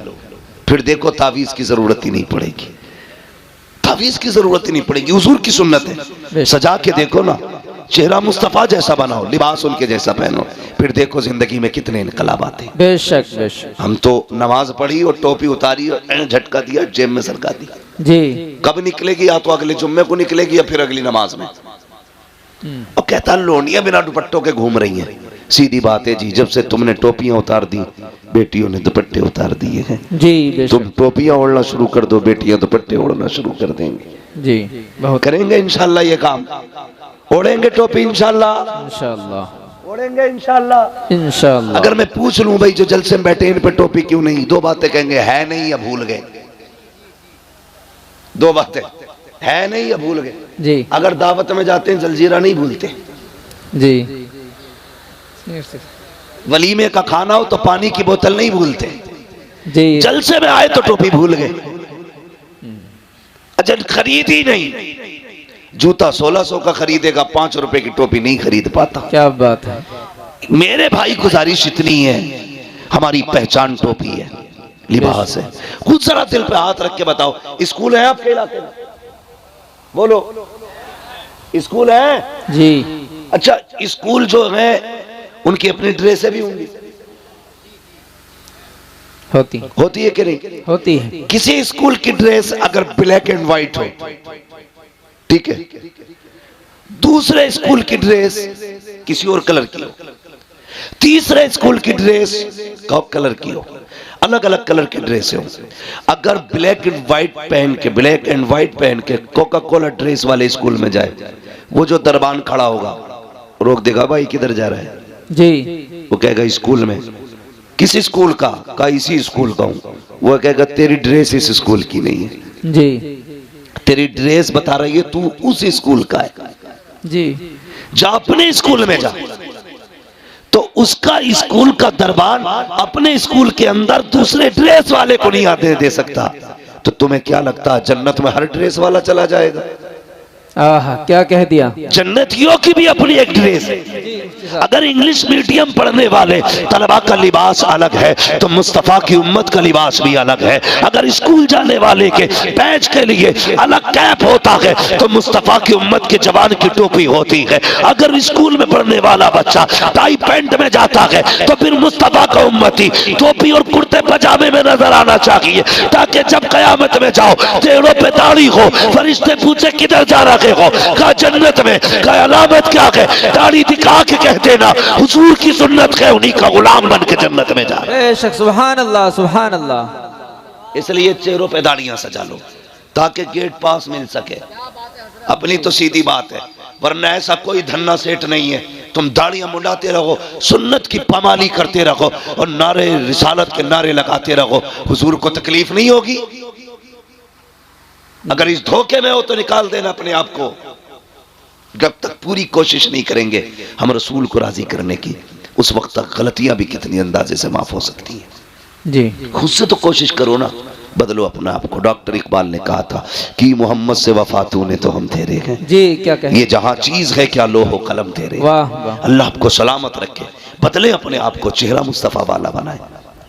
फिर देखो तावीज की जरूरत ही नहीं पड़ेगी, तावीज की जरूरत ही नहीं पड़ेगी। हुजूर की सुन्नत है, सजा के देखो ना, चेहरा मुस्तफा जैसा बनाओ, लिबास उनके जैसा पहनो, फिर देखो जिंदगी में कितने इनकलाब आते हैं। बेशक बेशक। हम तो नमाज पढ़ी और टोपी उतारी और झटका दिया, जेब में सरका दिया। जी। कब निकलेगी? या तो अगले जुम्मे को निकलेगी या फिर अगली नमाज में। और कहता लोनियां बिना दुपट्टों के घूम रही हैं। सीधी बात है जी, जब से तुमने टोपियां उतार दी बेटियों ने दुपट्टे उतार दिए हैं। जी। तुम टोपियां ओढ़ना शुरू कर दो, बेटियां दुपट्टे ओढ़ना शुरू कर देंगे। जी, बहुत करेंगे इंशाल्लाह ये काम, ओढ़ेंगे टोपी इंशाल्लाह, इंशाअल्लाह, ओढ़ेंगे इंशाल्लाह। इंशाअल्लाह। अगर मैं पूछ लूं भाई जो जलसे में बैठे इन पे टोपी क्यों नहीं, दो बातें कहेंगे, है नहीं या भूल गए। दो बातें, है नहीं या भूल गए। जी। अगर दावत में जाते हैं जलजीरा नहीं भूलते, जी। वलीमे का खाना हो तो पानी की बोतल नहीं भूलते, जी। जलसे में आए तो टोपी भूल गए। अच्छा खरीद ही नहीं, जूता 1600 का खरीदेगा, 5 रुपए की टोपी नहीं खरीद पाता। क्या बात है। मेरे भाई गुजारिश इतनी है, हमारी पहचान टोपी है, लिबास है। खुद जरा दिल पे हाथ रख के बताओ, स्कूल है आपके इलाके में? बोलो, स्कूल है? जी। अच्छा स्कूल जो है उनकी अपनी ड्रेसें भी होंगी, होती है कि नहीं? होती है। किसी स्कूल की ड्रेस अगर ब्लैक एंड व्हाइट हो, ठीक है, दूसरे स्कूल की ड्रेस किसी और कलर की हो, तीसरे स्कूल की ड्रेस कलर की हो, अलग अलग कलर की ड्रेस हो, अगर ब्लैक एंड व्हाइट पहन के कोका कोला ड्रेस वाले स्कूल में जाए, वो जो दरबान खड़ा होगा रोक देगा, भाई किधर जा रहा है? जी। वो कहेगा स्कूल में। किस स्कूल का इसी स्कूल का हूं। वो कहेगा तेरी ड्रेस इस स्कूल की नहीं है। जी। तेरी ड्रेस बता रही है तू उस स्कूल का है। जी। जा अपने स्कूल में जा, तो उसका स्कूल का दरबान अपने स्कूल के अंदर दूसरे ड्रेस वाले को नहीं आने दे सकता। तो तुम्हें क्या लगता है जन्नत में हर ड्रेस वाला चला जाएगा? आहा, क्या कह दिया। जन्नतियों की भी अपनी एक ड्रेस है। अगर इंग्लिश मीडियम पढ़ने वाले तलबा का लिबास अलग है तो मुस्तफा की उम्मत का लिबास भी अलग है। अगर स्कूल जाने वाले के बैच के लिए अलग कैप होता है तो मुस्तफा की उम्मत के जवान की टोपी होती है। अगर स्कूल में पढ़ने वाला बच्चा टाई पैंट में जाता है तो फिर मुस्तफा का उम्मती टोपी और कुर्ते पजामे में नजर आना चाहिए, ताकि जब कयामत में जाओ टेढ़ों पे दाढ़ी हो, फरिश्ते पूछे किधर जा रहे हो, कहा जन्नत में, कहा अलामत क्या है, दाढ़ी दिखा के कह देना हुजूर की सुन्नत है, उन्हीं का गुलाम बन के जन्नत में जा। बेशक, सुभान अल्लाह सुभान अल्लाह। इसलिए चेहरों पे दाढ़ियां सजा लो ताकि गेट पास मिल सके। अपनी तो सीधी बात है, वरना ऐसा कोई धन्ना सेठ नहीं है। तुम दाढ़ियां मुंडाते रहो, सुन्नत की पामाली करते रहो और नारे रिसालत के नारे लगाते रहो, हुजूर को तकलीफ नहीं होगी। अगर इस धोखे में हो तो निकाल देना अपने आप को। जब तक पूरी कोशिश नहीं करेंगे हम रसूल को राजी करने की, उस वक्त तक गलतियां भी कितनी अंदाजे से माफ हो सकती हैं। जी। खुद से तो कोशिश करो ना, बदलो अपने आप को। डॉक्टर इकबाल ने कहा था कि मोहम्मद से वफा तूने तो हम तेरे हैं। जी क्या कहें, ये जहां चीज है क्या लोहो कलम तेरे। वाह वाह, अल्लाह आपको सलामत रखे। बदले अपने आप को, चेहरा मुस्तफ़ा वाला बनाए,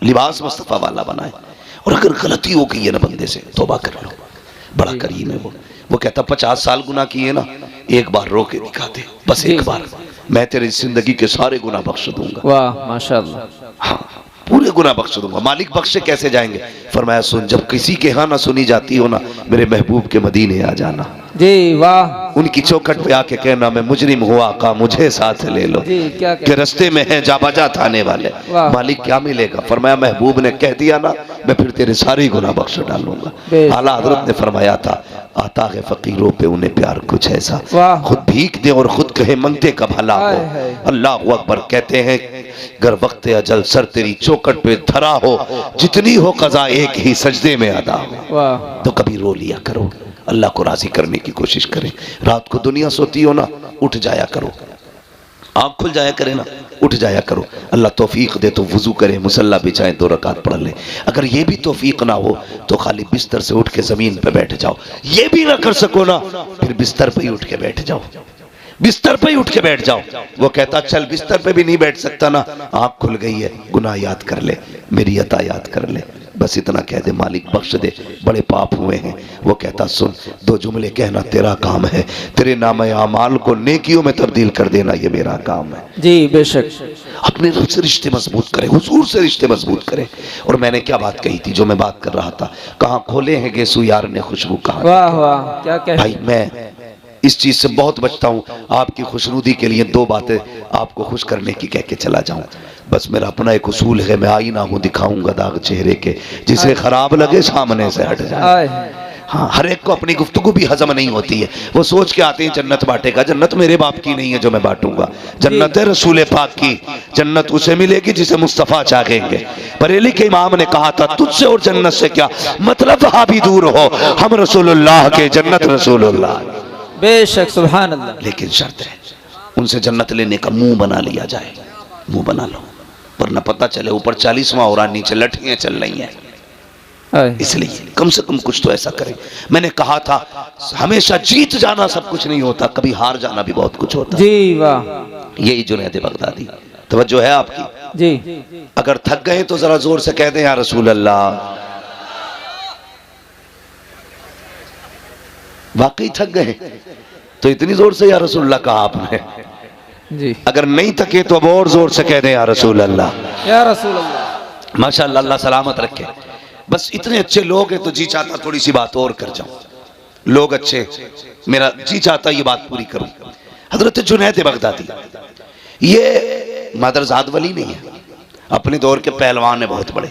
लिबास मुस्तफ़ा वाला बनाए। और अगर गलती हो गई है ना बंदे से, तौबा कर लो, बड़ा करीम है वो कहता 50 साल गुनाह किए ना, एक बार रो के दिखा दे, बस एक बार, मैं तेरी जिंदगी के सारे गुनाह बख्श दूंगा। वाह माशाअल्लाह, हाँ, पूरे गुनाह बख्श दूंगा। मालिक बख्शे कैसे जाएंगे? फरमाया सुन, जब किसी के यहाँ ना सुनी जाती हो ना, मेरे महबूब के मदीने आ जाना। जी वाह, उनकी चौखट पे आके कहना मैं मुजरिम हुआ का मुझे साथ ले लो, जी क्या के रास्ते में है जा बजा थाने वाले। वाह। मालिक क्या मिलेगा? फरमाया महबूब ने कह दिया ना, मैं फिर तेरे सारे गुनाह बख्श डालूंगा। आला हजरत ने फरमाया था, आता है फकीरों पे उन्हें प्यार कुछ ऐसा, वाह। खुद भीख दे और खुद कहे मंगते का भला हो। अल्लाह अकबर। कहते हैं गर वक्त अजल सर तेरी चौखट पे धरा हो, जितनी हो कज़ा एक ही सजदे में अदा हो। वाह, तो कभी रो लिया करो, अल्लाह को राजी करने की कोशिश करें। रात को दुनिया सोती हो ना, उठ जाया करो, आँख खुल जाया करे ना, उठ जाया करो। अल्लाह तौफीक दे तो वुजू करे, मुसल्ला बिछाए, 2 रकात पढ़ ले। अगर ये भी तौफीक ना हो तो खाली बिस्तर से उठ के जमीन पे बैठ जाओ। ये भी ना कर सको ना, फिर बिस्तर पे ही उठ के बैठ जाओ, बिस्तर पे ही उठ के बैठ जाओ। वो कहता चल बिस्तर पे भी नहीं बैठ सकता ना, आँख खुल गई है, गुनाह याद कर ले, मेरी अता याद कर ले, बस इतना कह दे मालिक बख्श दे, बड़े पाप हुए हैं। वो कहता सुन, 2 जुमले कहना तेरा काम है, तेरे नामे आमाल को नेकियों में तब्दील कर देना ये मेरा काम है। जी बेशक, अपने रब से रिश्ते मजबूत करें, हुजूर से रिश्ते मजबूत करें। और मैंने क्या बात कही थी, जो मैं बात कर रहा था, कहाँ खोले हैं गेसू यार ने खुशबू कहा। वाह वाह, क्या कहें भाई मैं इस चीज से बहुत बचता हूँ, आपकी खुशनुदी के लिए 2 बातें आपको खुश करने की कह के चला जाऊं। बस मेरा अपना एक उसूल है, मैं आईना हूँ दिखाऊंगा दाग चेहरे के, जिसे खराब लगे सामने से हट जाए। हाँ, हर एक को अपनी गुफ्तगू भी हजम नहीं होती है। वो सोच के आते हैं जन्नत बांटेगा, जन्नत मेरे बाप की नहीं है जो मैं बांटूंगा, जन्नत है रसूल पाक की। जन्नत उसे मिलेगी जिसे मुस्तफ़ा चाहेंगे। बरेली के इमाम ने कहा था तुझसे और जन्नत से क्या मतलब, वहां भी दूर हो, हम रसूलुल्लाह के, जन्नत रसूलुल्लाह। बेशक सुभान अल्लाह। लेकिन शर्त है, उनसे जन्नत लेने का मुंह बना लिया जाए, मुंह बना लो, वरना पता चले ऊपर 40वां हो रहा, नीचे लठियां चल रही हैं। इसलिए कम से कम कुछ तो ऐसा करें। मैंने कहा था हमेशा जीत जाना सब कुछ नहीं होता, कभी हार जाना भी बहुत कुछ होता। जी वाह, यही जुनैद बगदादी। तवज्जो है आपकी जी। अगर थक गए तो जरा जोर से कह दें या रसूल अल्लाह। वाकई थक गए तो इतनी जोर से या रसूलुल्लाह कहा आपने। जी, अगर नहीं थके तो अब और जोर से कह दें या रसूल अल्लाह। या रसूल अल्लाह। माशाअल्लाह, अल्लाह सलामत रखे। बस इतने अच्छे लोग हैं तो जी चाहता थोड़ी सी बात और कर जाऊं। लोग अच्छे, मेरा जी चाहता ये बात पूरी करूं। हजरत जुनैद बगदादी ये मादरजाद वली नहीं है, अपने दौर के पहलवान है बहुत बड़े,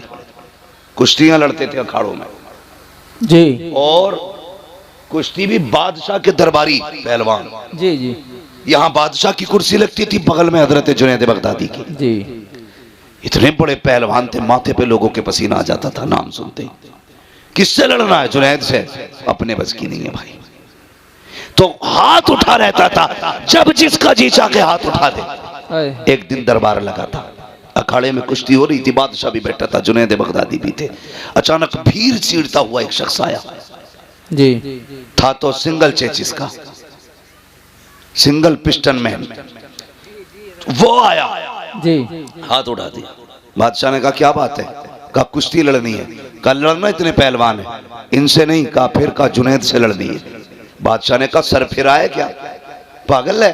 कुश्तियां लड़ते थे अखाड़ों में जी, और कुश्ती भी बादशाह के दरबारी पहलवान। जी जी यहाँ बादशाह की कुर्सी लगती थी, बगल में हजरत जुनैद बगदादी की। जी। इतने बड़े पहलवान थे, माथे पे लोगों के पसीना आ जाता था नाम सुनते ही। किससे लड़ना है? जुनैद से। अपने बस की नहीं है भाई, तो हाथ उठा रहता था, जब जिसका जी चाह के हाथ उठा दे। एक दिन दरबार लगा था, अखाड़े में कुश्ती हो रही थी, बादशाह भी बैठा था, जुनैद बगदादी भी थे। अचानक भीड़ चीरता हुआ एक शख्स आया जी, था तो सिंगल चेचिस का, सिंगल पिस्टन मैन। वो आया जी, हाथ उठा दिया। बादशाह ने कहा क्या बात है? कहा कुश्ती लड़नी है। कहा लड़ना इतने पहलवान है? इनसे नहीं। कहा फिर? कहा जुनैद से लड़नी है। बादशाह ने कहा सर फिरा है क्या, पागल है,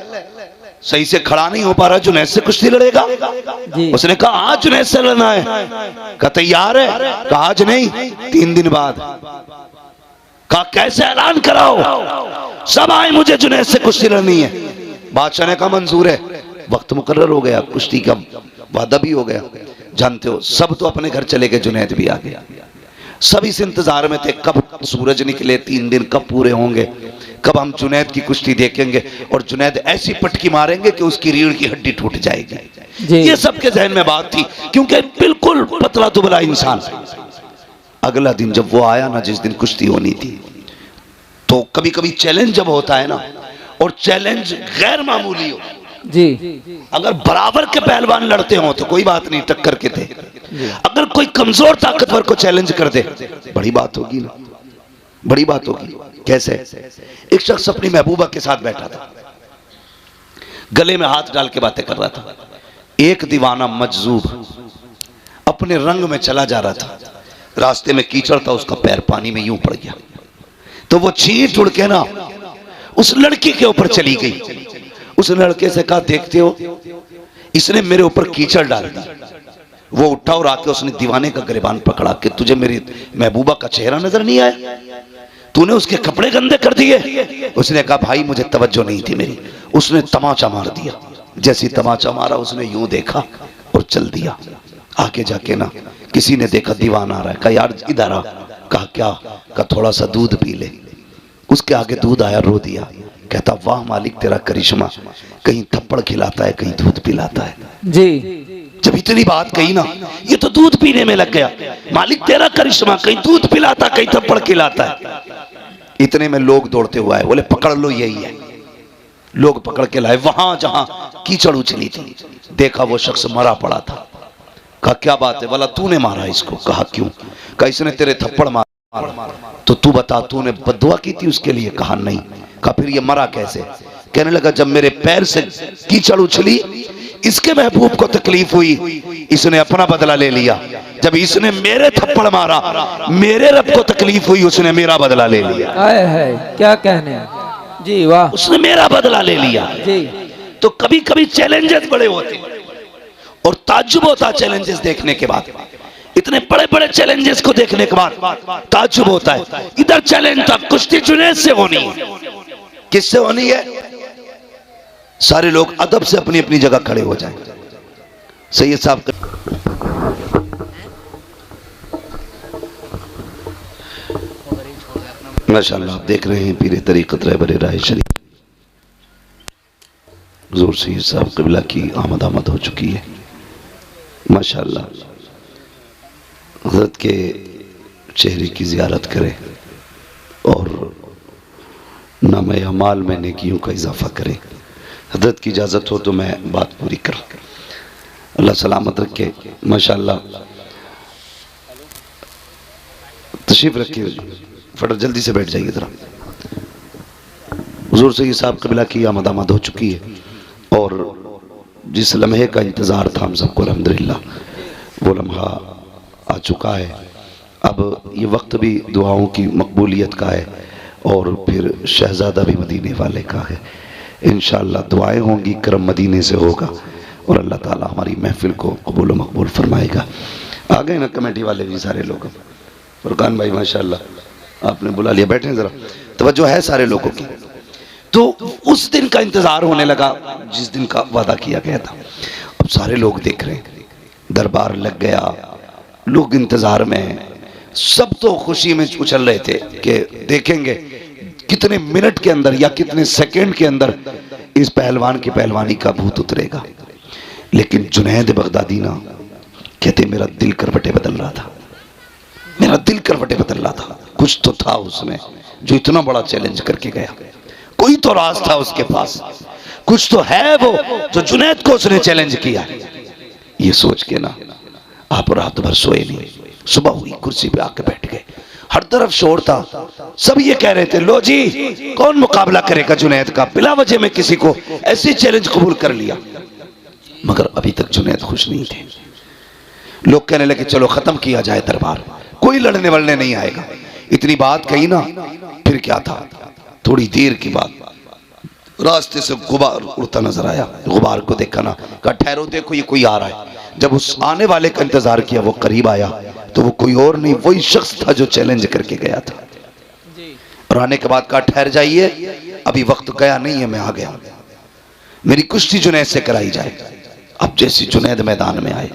सही से खड़ा नहीं हो पा रहा, जुनैद से कुश्ती लड़ेगा? उसने कहा आज जुनैद से लड़ना है। कहा तैयार है? कहा आज नहीं, 3 दिन बाद। कहा कैसे ऐलान कराओ, सब आए, मुझे जुनैद से कुश्ती लड़नी है। बादशाह ने कहा मंजूर है। वक्त मुकर्रर हो गया, कुश्ती का वादा भी हो गया। जानते हो सब तो अपने घर चले गए, जुनैद भी आ गया। सब इस इंतजार में थे कब सूरज निकले, 3 दिन कब पूरे होंगे, कब हम जुनैद की कुश्ती देखेंगे और जुनैद ऐसी पटकी मारेंगे कि उसकी रीढ़ की हड्डी टूट जाएगी। ये सबके जहन में बात थी, क्योंकि बिल्कुल पतला दुबला इंसान। अगला दिन जब वो आया ना, जिस दिन कुश्ती होनी थी, तो कभी कभी चैलेंज जब होता है ना, और चैलेंज गैर मामूली हो जी, अगर बराबर के पहलवान लड़ते हो तो कोई बात नहीं, टक्कर के थे। अगर कोई कमजोर ताकतवर को चैलेंज कर दे, बड़ी बात होगी ना, बड़ी बात होगी। कैसे? एक शख्स अपनी महबूबा के साथ बैठा था, गले में हाथ डाल के बातें कर रहा था। एक दीवाना मजजूब अपने रंग में चला जा रहा था, रास्ते में कीचड़ था, उसका पैर पानी में यूं पड़ गया, तो वो छींट उड़ के ना उस लड़की के ऊपर चली गई। उस लड़के से कहा, देखते हो इसने मेरे ऊपर कीचड़ डाल दी। वो उठा और आके उसने दीवाने का गिरबान पकड़ा कि तुझे मेरी महबूबा का चेहरा नजर नहीं आया, तूने उसके कपड़े गंदे कर दिए। उसने कहा, भाई मुझे तवज्जो नहीं थी मेरी। उसने तमाचा मार दिया, जैसी तमाचा मारा उसने यूं देखा और चल दिया। आगे जाके ना किसी ने देखा दीवाना आ रहा है, कहा यार इधर आ। कहा क्या? कहा थोड़ा सा दूध पी ले। उसके आगे दूध आया, रो दिया। कहता वाह मालिक तेरा करिश्मा, कहीं थप्पड़ खिलाता है कहीं दूध पिलाता है जी। जब इतनी बात कही ना, ये तो दूध पीने में लग गया। मालिक तेरा करिश्मा, कहीं दूध पिलाता कहीं थप्पड़ खिलाता है। इतने में लोग दौड़ते हुए आए, बोले पकड़ लो यही है। लोग पकड़ के लाए वहां जहां कीचड़ उछली थी, देखा वो शख्स मरा पड़ा था। कहा क्या बात है? बोला तूने मारा इसको। कहा क्यों? कहा इसने तेरे थप्पड़ मारा। तो तू बता तूने बद्दुआ की थी उसके लिए? कहा नहीं। कहा फिर ये मरा कैसे? कहने लगा जब मेरे पैर से कीचड़ उछली, इसके महबूब को तकलीफ हुई, इसने अपना बदला ले लिया। जब इसने मेरे थप्पड़ मारा, मेरे रब को तकलीफ हुई, उसने मेरा बदला ले लिया। आए है क्या कहने जी, वाह, उसने मेरा बदला ले लिया जी। तो कभी कभी चैलेंजेस बड़े होते और ताज्जुब होता चैलेंजेस देखने के बाद। इतने बड़े बड़े चैलेंजेस को देखने के बाद ताज्जुब होता है। इधर चैलेंज था कुश्ती जुनैद से होनी है। किससे होनी है? सारे लोग अदब से अपनी अपनी जगह खड़े हो जाएं। सैयद साहब माशाअल्लाह आप देख रहे हैं पीरे तरीक़त रहबर राय शरीफ हुज़ूर सैयद साहब क़िबला की आमद हो चुकी है। माशाअल्लाह हज़रत के चेहरे की ज़ियारत करें और नाम अमाल में नेकियों का इजाफ़ा करें। हज़रत की इजाज़त हो तो मैं बात पूरी करूँ। अल्लाह सलामत रखे। माशाअल्लाह तशरीफ़ रखिए, फटाफट जल्दी से बैठ जाइए ज़रा। हुज़ूर सैयद साहब क़िबला की आमद हो चुकी है और जिस लम्हे का इंतज़ार था हम सबको अल्हम्दुलिल्लाह वो लम्हा आ चुका है। अब ये वक्त भी दुआओं की मकबूलियत का है और फिर शहज़ादा भी मदीने वाले का है। इंशाअल्लाह दुआएं होंगी, करम मदीने से होगा और अल्लाह ताला हमारी महफिल को कबूल व मकबूल फरमाएगा। आ गए ना कमेटी वाले भी सारे लोग? फुरकान भाई माशाअल्लाह आपने बुला लिया, बैठे ज़रा, तवज्जो है सारे लोगों की। तो उस दिन का इंतज़ार होने लगा जिस दिन का वादा किया गया था। अब सारे लोग देख रहे हैं, दरबार लग गया, लोग इंतज़ार में हैं। सब तो खुशी में उछल रहे थे कि देखेंगे कितने मिनट के अंदर या कितने सेकंड के अंदर इस पहलवान की पहलवानी का भूत उतरेगा। लेकिन जुनैद बगदादी ना कहते मेरा दिल करवटे बदल रहा था, मेरा दिल करवटे बदल रहा था। कुछ तो था उसमें जो इतना बड़ा चैलेंज करके गया, कोई तो राज था उसके पास, कुछ तो है वो जो जुनैद को उसने चैलेंज किया। ये सोच के ना आप रात भर सोए नहीं। सुबह हुई कुर्सी पे आके बैठ गए, हर तरफ शोर था, सब ये कह रहे थे लो जी कौन मुकाबला करेगा जुनैद का। बिला वजह में किसी को ऐसी चैलेंज कबूल कर लिया, मगर अभी तक जुनैद खुश नहीं थे। लोग कहने लगे चलो खत्म किया जाए दरबार, कोई लड़ने वलने नहीं आएगा। इतनी बात कही ना, फिर क्या था, थोड़ी देर की बात रास्ते से गुबार उड़ता नजर आया। गुबार को देखा ना, कहा ठहरो देखो ये कोई आ रहा है। जब उस आने वाले का इंतजार किया, वो करीब आया तो वो कोई और नहीं, वही शख्स था जो चैलेंज करके गया था। और आने के बाद कहा ठहर जाइए, अभी वक्त गया नहीं है, मैं आ गया, मेरी कुश्ती जुनैद से कराई जाए। अब जैसे जुनैद मैदान में आए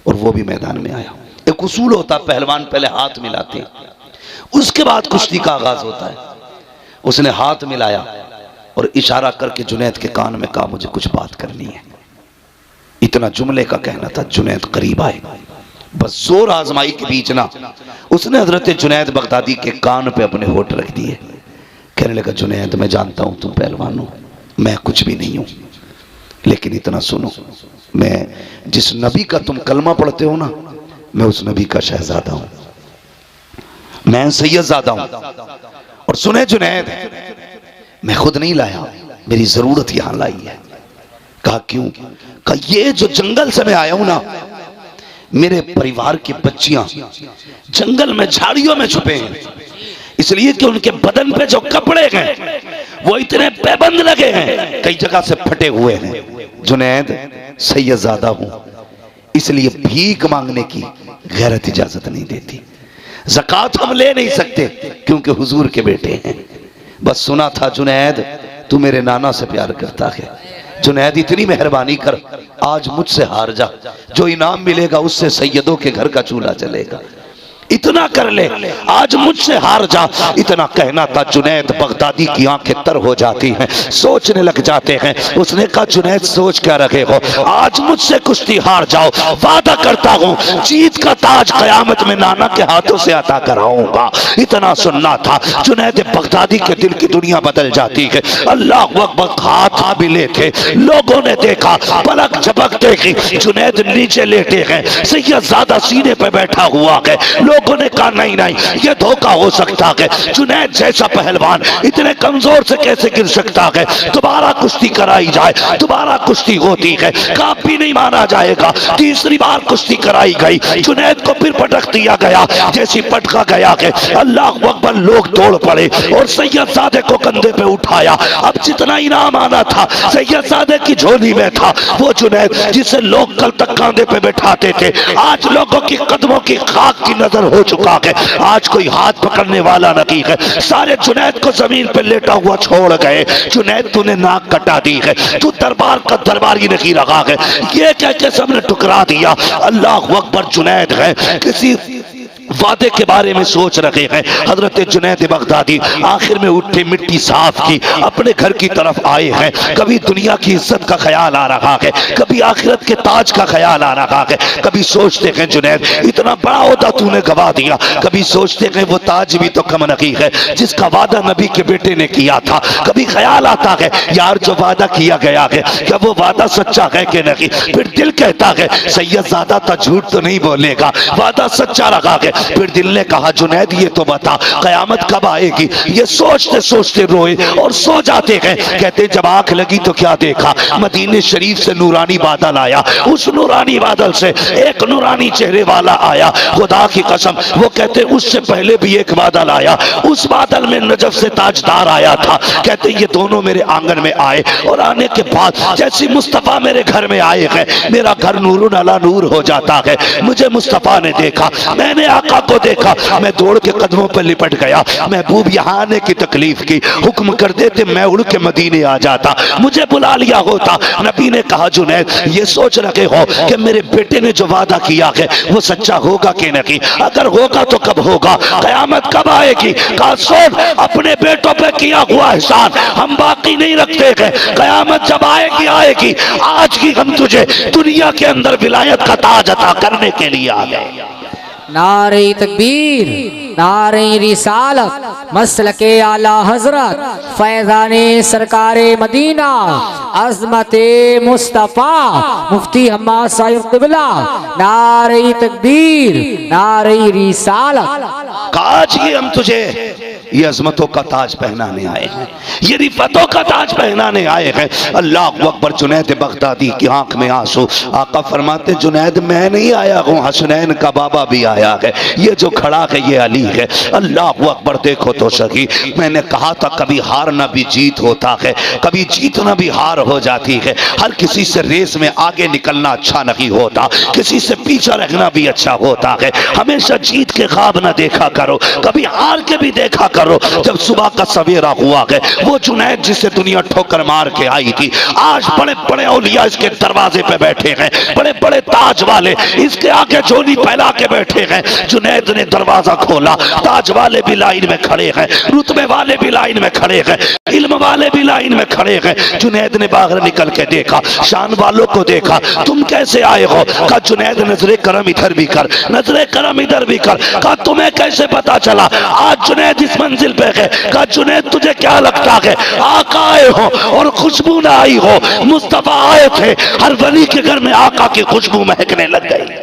और वो भी मैदान में आया। एक उसूल होता, पहलवान पहले हाथ मिलाते हैं, उसके बाद कुश्ती का आगाज होता है। उसने हाथ मिलाया और इशारा करके जुनैद के कान में कहा मुझे कुछ बात करनी है। इतना जुमले का कहना था, जुनैद करीब आए, बस जोर आजमाई के बीच ना उसने हजरत जुनैद बगदादी के कान पे अपने होठ रख दिए। कहने लगा जुनैद मैं जानता हूं तुम पहलवान हो, मैं कुछ भी नहीं हूं, लेकिन इतना सुनो, मैं जिस नबी का तुम कलमा पढ़ते हो ना, मैं उस नबी का शहजादा हूं, मैं सैयदजादा हूं। और सुने जुनैद, मैं खुद नहीं लाया, मेरी जरूरत यहां लाई है। कहा क्यों? कहा ये जो जंगल से मैं आया हूं ना, मेरे परिवार की बच्चियां जंगल में झाड़ियों में छुपे हैं, इसलिए कि उनके बदन पे जो कपड़े हैं वो इतने पैबंद लगे हैं, कई जगह से फटे हुए हैं। जुनैद, सैयदजादा हूं, इसलिए भीख मांगने की गैरत इजाजत नहीं देती। ज़कात हम ले नहीं सकते क्योंकि हुजूर के बेटे हैं। बस सुना था जुनैद तू मेरे नाना से प्यार करता है, जुनैद इतनी मेहरबानी कर, आज मुझसे हार जा, जो इनाम मिलेगा उससे सैयदों के घर का चूल्हा चलेगा। इतना कर ले, आज मुझसे हार जा। इतना कहना था, जुनैद बगदादी की आंखें तर हो जाती हैं, सोचने लग जाते हैं। उसने कहा जुनैद सोच क्या रखे हो, आज मुझसे कुश्ती हार जाओ, वादा करता हूं जीत का ताज कयामत में नाना के हाथों से अता कराऊंगा। इतना सुनना था, जुनैद बगदादी के दिल की दुनिया बदल जाती है। अल्लाह अकबर, हाथ मिले थे, लोगों ने देखा, पलक झपकते ही जुनैद नीचे लेटे हैं, सैयदजादा सीने पे बैठा हुआ है। लोगों ने कहा नहीं नहीं, ये धोखा हो सकता है, जुनैद जैसा पहलवान इतने कमजोर से कैसे गिर सकता है। दोबारा कुश्ती कराई जाए, दोबारा कुश्ती होती है, काप भी नहीं माना जाएगा। तीसरी बार कुश्ती कराई गई, जुनैद को फिर पटक दिया गया, जैसी पटका गया है अल्लाह अकबर, लोग दौड़ पड़े और सैयदजादे को कंधे पे उठाया। अब जितना इनाम आना था सैयदजादे की झोली में था। वो जुनैद जिसे लोग कल तक कंधे पे बैठाते थे, आज लोगों की कदमों की खाक की नजर हो चुका है, आज कोई हाथ पकड़ने वाला नहीं है। सारे जुनैद को जमीन पर लेटा हुआ छोड़ गए। जुनैद तूने नाक कटा दी है, तू दरबार का दरबारी नहीं रखा है, ये कह के सबने टुकरा दिया। अल्लाह अकबर, जुनैद है किसी वादे के बारे में सोच रहे हैं। हजरत जुनैद बगदादी आखिर में उठे, मिट्टी साफ की, अपने घर की तरफ आए हैं। कभी दुनिया की इज्जत का ख्याल आ रहा है, कभी आखिरत के ताज का ख्याल आ रहा है। कभी सोचते हैं जुनैद इतना बड़ा ओहदा तूने गवा दिया, कभी सोचते हैं वो ताज भी तो कम नहीं है जिसका वादा नबी के बेटे ने किया था। कभी ख्याल आता है यार जो वादा किया गया है क्या वो वादा सच्चा है कि नहीं। फिर दिल कहता है सैयदजादा था, झूठ तो नहीं बोलेगा, वादा सच्चा रखा है। फिर दिल ने कहा जुनैद ये तो बता कयामत कब आएगी। ये सोचते सोचते रोए और सो जाते हैं। कहते जब आंख लगी तो क्या देखा, मदीने शरीफ से नूरानी बादल आया, उस नूरानी बादल से एक नूरानी चेहरे वाला आया। खुदा की कसम, वो कहते उससे पहले भी एक बादल आया, उस बादल में नजफ से ताजदार आया था। कहते ये दोनों मेरे आंगन में आए और आने के बाद जैसी मुस्तफा मेरे घर में आए हैं, मेरा घर नूरुन अला नूर हो जाता है। मुझे मुस्तफा ने देखा, मैंने आका को देखा, मैं दौड़ के कदमों पर लिपट गया। महबूब यहाँ आने की तकलीफ की, हुक्म कर देते मैं उड़ के मदीने आ जाता, मुझे बुला लिया होता। नबी ने कहा जुनैद ये सोच रखे हो कि मेरे बेटे ने जो वादा किया है वो सच्चा होगा कि नहीं, अगर होगा तो कब होगा, कयामत कब आएगी। कहा सुन, अपने बेटों पे किया हुआ एहसान हम बाकी नहीं रखते हैं, कयामत जब आएगी आएगी। आज की हम तुझे दुनिया के अंदर विलायत का ताज अता करने के लिए आ गए। नारे तकबीर, नारे रिसालत, मसलके आला हजरत, फैजाने सरकारे मदीना, अजमते मुस्तफ़ा, मुफ्ती हम्माद साहिब क़िबला। नारे तकबीर, नारे रिसालत। आज ये हम तुझे ये अजमतों का ताज पहनाने आए हैं, ये रिफतों का ताज पहनाने आए हैं। अल्लाह अकबर। जुनैद बगदादी की आंख में आंसू। आका फरमाते जुनैद मैं नहीं आया हूँ, हसनैन का बाबा भी आया है, ये जो खड़ा है ये अली है। अल्लाह अकबर। देखो तो सही, मैंने कहा था कभी हारना भी जीत होता है, कभी जीतना भी हार हो जाती है। हर किसी से रेस में आगे निकलना अच्छा नहीं होता, किसी से पीछा रहना भी अच्छा होता है। हमेशा जीत के ख्वाब न देखा करो, कभी हार के भी देखा करो। जब सुबह का सवेरा हुआ है, वो जुनैद जिसे दुनिया ठोकर मार के आई थी, आज बड़े बड़े औलिया इसके दरवाजे पे बैठे हैं, बड़े बड़े ताज वाले इसके आगे झोली फैला के बैठे हैं। जुनैद ने दरवाजा खोला, ताज वाले भी लाइन में खड़े हैं, रुतबे वाले भी लाइन में खड़े हैं, इल्म वाले भी लाइन में खड़े हैं। जुनैद ने बाहर निकल के देखा, शान वालों को देखा, तुम कैसे आए हो। कहा जुनैद नजरे करम इधर भी कर, नजरे करम इधर भी कर। कहा तुम्हें कैसे पता चला आज जुनैद इस मंजिल पे है। कहा जुनैद तुझे क्या लगता है आका आए हो और खुशबू ना आई हो, मुस्तफा आए थे, हर वली के घर में आका की खुशबू महकने लग गई।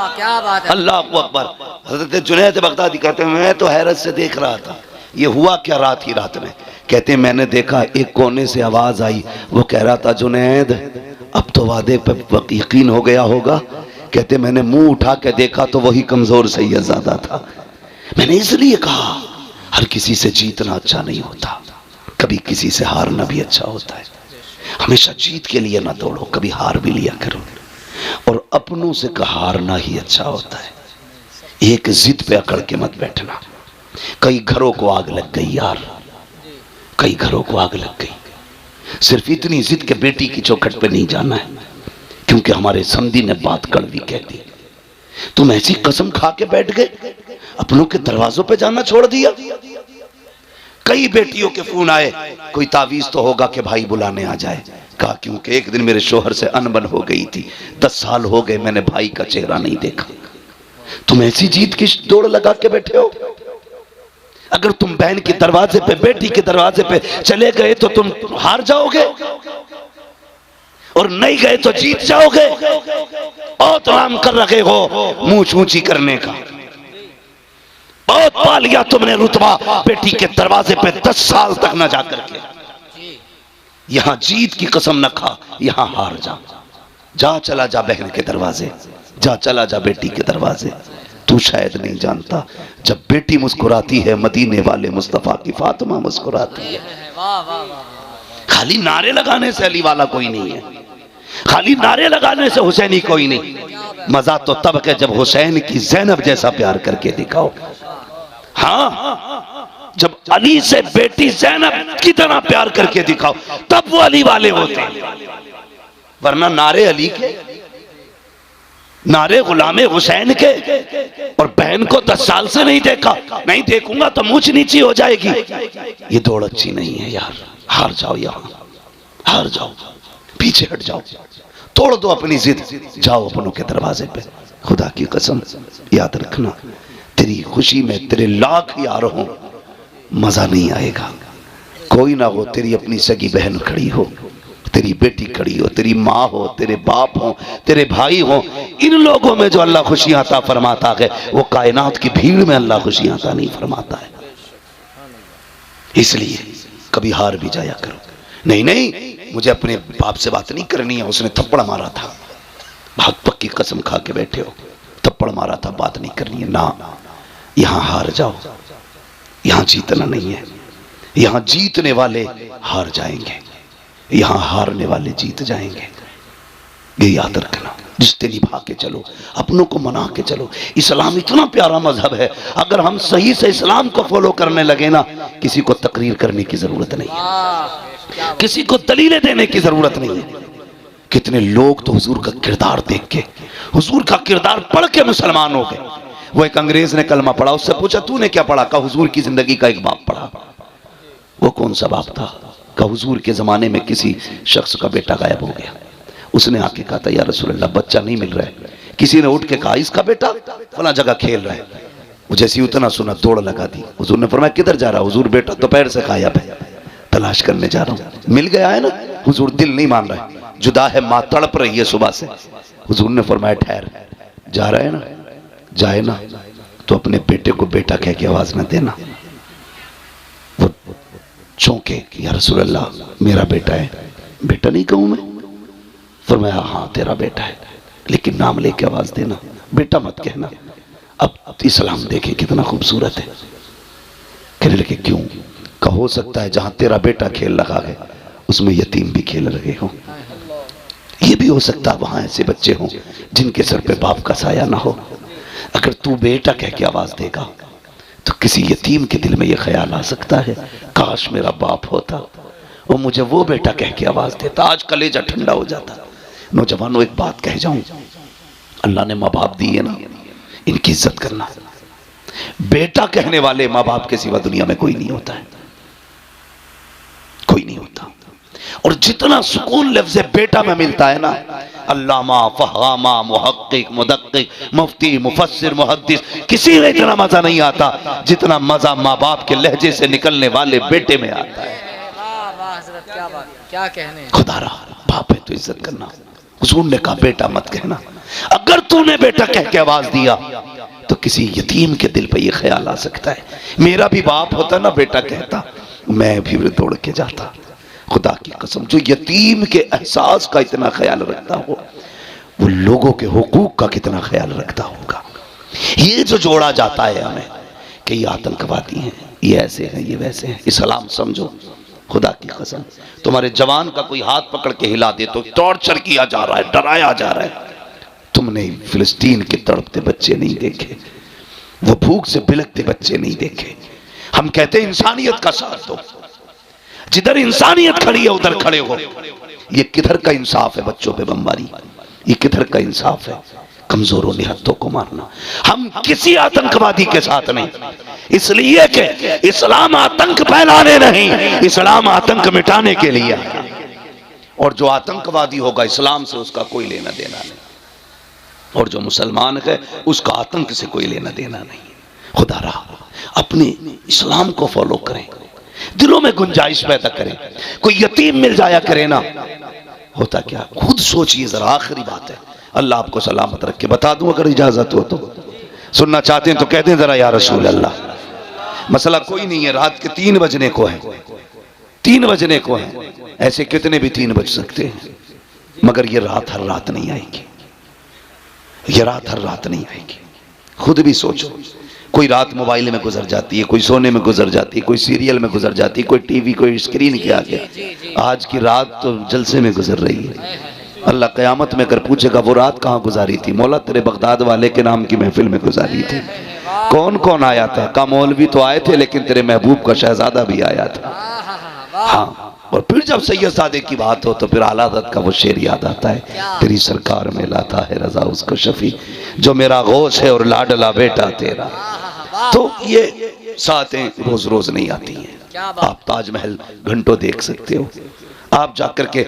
क्या बात है। अल्लाह अकबर। हजरत जुनैद बगदादी कहते हैं मैं तो हैरत से देख रहा था, ये हुआ क्या रात ही रात में। कहते हैं मैंने देखा एक कोने से आवाज आई, वो कह रहा था जुनैद अब तो वादे पे यकीन हो गया होगा। कहते मैंने मुंह उठा के देखा तो वही कमजोर सैयदजादा था। मैंने इसलिए कहा हर किसी से जीतना अच्छा नहीं होता, कभी किसी से हारना भी अच्छा होता है। हमेशा जीत के लिए ना दौड़ो, कभी हार भी लिया करो। और अपनों से हारना ही अच्छा होता है। एक जिद पे अकड़ के मत बैठना। कई घरों को आग लग गई यार, कई घरों को आग लग गई। सिर्फ इतनी जिद के बेटी की चौखट पे नहीं जाना है, क्योंकि हमारे समधी ने बात कड़वी कह दी। तुम ऐसी कसम खा के बैठ गए, अपनों के दरवाजों पे जाना छोड़ दिया। कई बेटियों के फोन आए, कोई तावीज तो होगा कि भाई बुलाने आ जाए। कहा क्योंकि एक दिन मेरे शोहर से अनबन हो गई थी, 10 साल हो गए मैंने भाई का चेहरा नहीं देखा। तुम ऐसी जीत की दौड़ लगा के बैठे हो। अगर तुम बहन के दरवाजे पे, बेटी के दरवाजे पे चले गए तो तुम हार जाओगे, और नहीं गए तो जीत जाओगे। बहुत नाम कर रखे हो मुंह ऊंची करने का, बहुत पा लिया तुमने रुतबा बेटी के दरवाजे पे 10 साल तक न जाकर के। यहां जीत की कसम न खा, यहां हार जा। जा चला जा बहन के दरवाजे, जा चला जा बेटी के दरवाजे। तू शायद नहीं जानता, जब बेटी मुस्कुराती है मदीने वाले मुस्तफा की फातिमा मुस्कुराती है। खाली नारे लगाने से अली वाला कोई नहीं है, खाली नारे लगाने से हुसैनी कोई नहीं। मजा तो तब के जब हुसैन की ज़ैनब जैसा प्यार करके दिखाओ। हाँ, जब अली से बेटी ज़ैनब की तरह प्यार करके दिखाओ, तब वो अली वाले होते। वरना नारे अली के, नारे गुलामे हुसैन के, और बहन को 10 साल से नहीं देखा, नहीं देखूंगा तो मुझ नीची हो जाएगी, ये दौड़ अच्छी नहीं है यार। हार जाओ, यहां हार जाओ, पीछे हट जाओ, तोड़ दो अपनी जिद, जाओ अपनों के दरवाजे पे। खुदा की कसम याद रखना, तेरी खुशी में तेरे लाख यार हो, मजा नहीं आएगा। कोई ना हो, तेरी अपनी सगी बहन खड़ी हो, तेरी बेटी खड़ी हो, तेरी माँ हो, तेरे बाप हो, तेरे भाई हो, इन लोगों में जो अल्लाह खुशियां अता फरमाता है, वो कायनात की भीड़ में अल्लाह खुशियां अता नहीं फरमाता है। इसलिए कभी हार भी जाया करो। नहीं नहीं, मुझे अपने बाप से बात नहीं करनी है, उसने थप्पड़ मारा था, बहुत पक्की कसम खा के बैठे हो, थप्पड़ मारा था, बात नहीं करनी है ना। यहां हार जाओ, यहां जीतना नहीं है। यहां जीतने वाले हार जाएंगे, यहां हारने वाले जीत जाएंगे। ये याद रखना। रिश्ते निभा के चलो, अपनों को मना के चलो। इस्लाम इतना प्यारा मजहब है, अगर हम सही से इस्लाम को फॉलो करने लगे ना, किसी को तकरीर करने की जरूरत नहीं है, किसी को दलीलें देने की जरूरत नहीं है। कितने लोग तो हुजूर का किरदार देख के, हुजूर का किरदार पढ़ के मुसलमान हो गए। वो एक अंग्रेज ने कलमा पढ़ा, उससे पूछा तूने क्या पढ़ा? कहा हुजूर की जिंदगी का एक बाप पढ़ा। वो कौन सा बाप था? कहा हुजूर के जमाने में किसी शख्स का बेटा गायब हो गया। उसने आके कहा था या रसूलल्लाह बच्चा नहीं मिल रहा है। किसी ने उठ के कहा इसका बेटा फला जगह खेल रहा है। वो जैसी उतना सुना दौड़ लगा दी। हुजूर ने फरमाया किधर जा रहा? हुजूर बेटा दोपहर से गायब है, तलाश करने जा रहा हूँ। मिल गया है ना? हुजूर दिल नहीं मान रहा है, जुदा है, माँ तड़प रही है सुबह से। हुजूर ने फरमाया ठहर, जा रहा है ना, जाए ना तो अपने बेटे को बेटा कह के आवाज ना देना। वो चौंके या रसूलल्लाह मेरा बेटा है। बेटा नहीं कहूं मैं? फरमाया हाँ तेरा बेटा है, लेकिन नाम लेके आवाज देना, बेटा मत कहना। अब इस्लाम देखे कितना खूबसूरत है। कहने लगे क्यों? का हो सकता है जहां तेरा बेटा खेल रहा है उसमें यतीम भी खेल रहे हो। ये भी हो सकता है वहां ऐसे बच्चे हों जिनके सर पे बाप का साया ना हो। अगर तू बेटा कह के आवाज देगा तो किसी यतीम के दिल में यह ख्याल आ सकता है काश मेरा बाप होता और मुझे वो बेटा कह के आवाज देता, आज कलेजा ठंडा हो जाता। नौजवानों एक बात कह जाऊं, अल्लाह ने माँ बाप दिए ना, इनकी इज्जत करना। बेटा कहने वाले माँ बाप के सिवा दुनिया में कोई नहीं होता है, कोई नहीं होता। और जितना सुकून लफ्ज़ बेटा में मिलता है ना, अल्लामा, फहामा, मुहक्किक, मुदक्किक, मुफ्ती, मुफस्सिर, मुहद्दिस, किसी में इतना मजा नहीं आता जितना मजा माँ बाप के लहजे से निकलने वाले बेटे में आता है। क्या कहने। खुदा रहा बाप है तो इज्जत करना, हुजूर ने कहा बेटा मत कहना। अगर तूने बेटा कह के आवाज दिया तो किसी यतीम के दिल पे ये ख्याल आ सकता है, मेरा भी बाप होता ना बेटा कहता, मैं भी दौड़ के जाता। खुदा की कसम, जो यतीम के एहसास का इतना ख्याल रखता हो, वो लोगों के हुकूक का कितना ख्याल रखता होगा। ये जो जोड़ा जाता है हमें कि ये आतंकवादी हैं, ये ऐसे हैं, ये वैसे हैं, इस्लाम समझो। खुदा की कसम, तुम्हारे जवान का कोई हाथ पकड़ के हिला दे तो टॉर्चर किया जा रहा है, डराया जा रहा है। तुमने फिलिस्तीन के तड़पते बच्चे नहीं देखे, वो भूख से बिलखते बच्चे नहीं देखे। हम कहते हैं इंसानियत का साथ दो, जिधर इंसानियत खड़ी है उधर खड़े हो। ये किधर का इंसाफ है बच्चों पे बमबारी, ये किधर का इंसाफ है कमजोरों निहत्तों को मारना। हम किसी आतंकवादी के साथ नहीं, इसलिए कि इस्लाम आतंक फैलाने नहीं, इस्लाम आतंक मिटाने के लिए। और जो आतंकवादी होगा इस्लाम से उसका कोई लेना देना नहीं, और जो मुसलमान है उसका आतंक से कोई लेना देना नहीं। खुदा रहा अपने इस्लाम को फॉलो करें, दिलों में गुंजाइश पैदा करें। कोई यतीम मिल जाया करे ना, होता क्या, खुद सोचिए जरा। आखिरी बात है, अल्लाह आपको सलामत रख के बता दूं, अगर इजाजत हो तो सुनना चाहते हैं तो कह दें जरा या रसूल अल्लाह। मसला कोई नहीं है, रात के 3 बजने को है, 3 बजने को है, ऐसे कितने भी 3 बज सकते हैं, मगर ये रात हर रात नहीं आएगी, ये रात हर रात नहीं आएगी। खुद भी सोचो, कोई रात मोबाइल में गुजर जाती है, कोई सोने में गुजर जाती है, कोई सीरियल में गुजर जाती है, कोई टीवी, कोई स्क्रीन के आगे। आज की रात तो जलसे में गुजर रही है। अल्लाह क़यामत में कर पूछेगा वो रात कहाँ गुजारी थी? मौला तेरे बगदाद वाले के नाम की महफिल में गुजारी थी। कौन कौन आया था? का मौलवी तो आए थे, लेकिन तेरे महबूब का शहजादा भी आया था। हाँ, और फिर जब सैयदजादे की बात हो तो फिर आला हज़रत का वो शेर याद आता है, तेरी सरकार में लाता है रजा उसको शफी, जो मेरा गौस है और लाडला बेटा तेरा। तो ये सातें रोज रोज नहीं आती हैं। आप ताजमहल घंटों देख सकते हो, आप जाकर के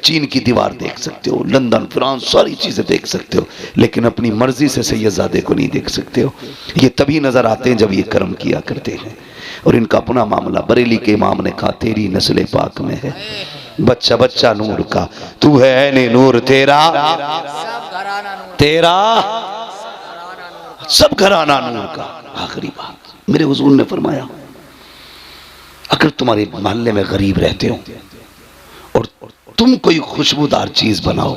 चीन की दीवार देख सकते हो, लंदन, फ्रांस, सारी चीजें देख सकते हो, लेकिन अपनी मर्जी से सैयदजादे को नहीं देख सकते हो। ये तभी नजर आते हैं जब ये कर्म किया करते हैं। और इनका अपना मामला, बरेली के इमाम ने कहा तेरी नस्ल पाक में है बच्चा बच्चा नूर का, तू है ऐने नूर तेरा, तेरा सब घराना नूर का। आखिरी बात मेरे हुजूर ने फरमाया, अगर तुम्हारे मोहल्ले में गरीब रहते हो और तुम कोई खुशबूदार चीज बनाओ,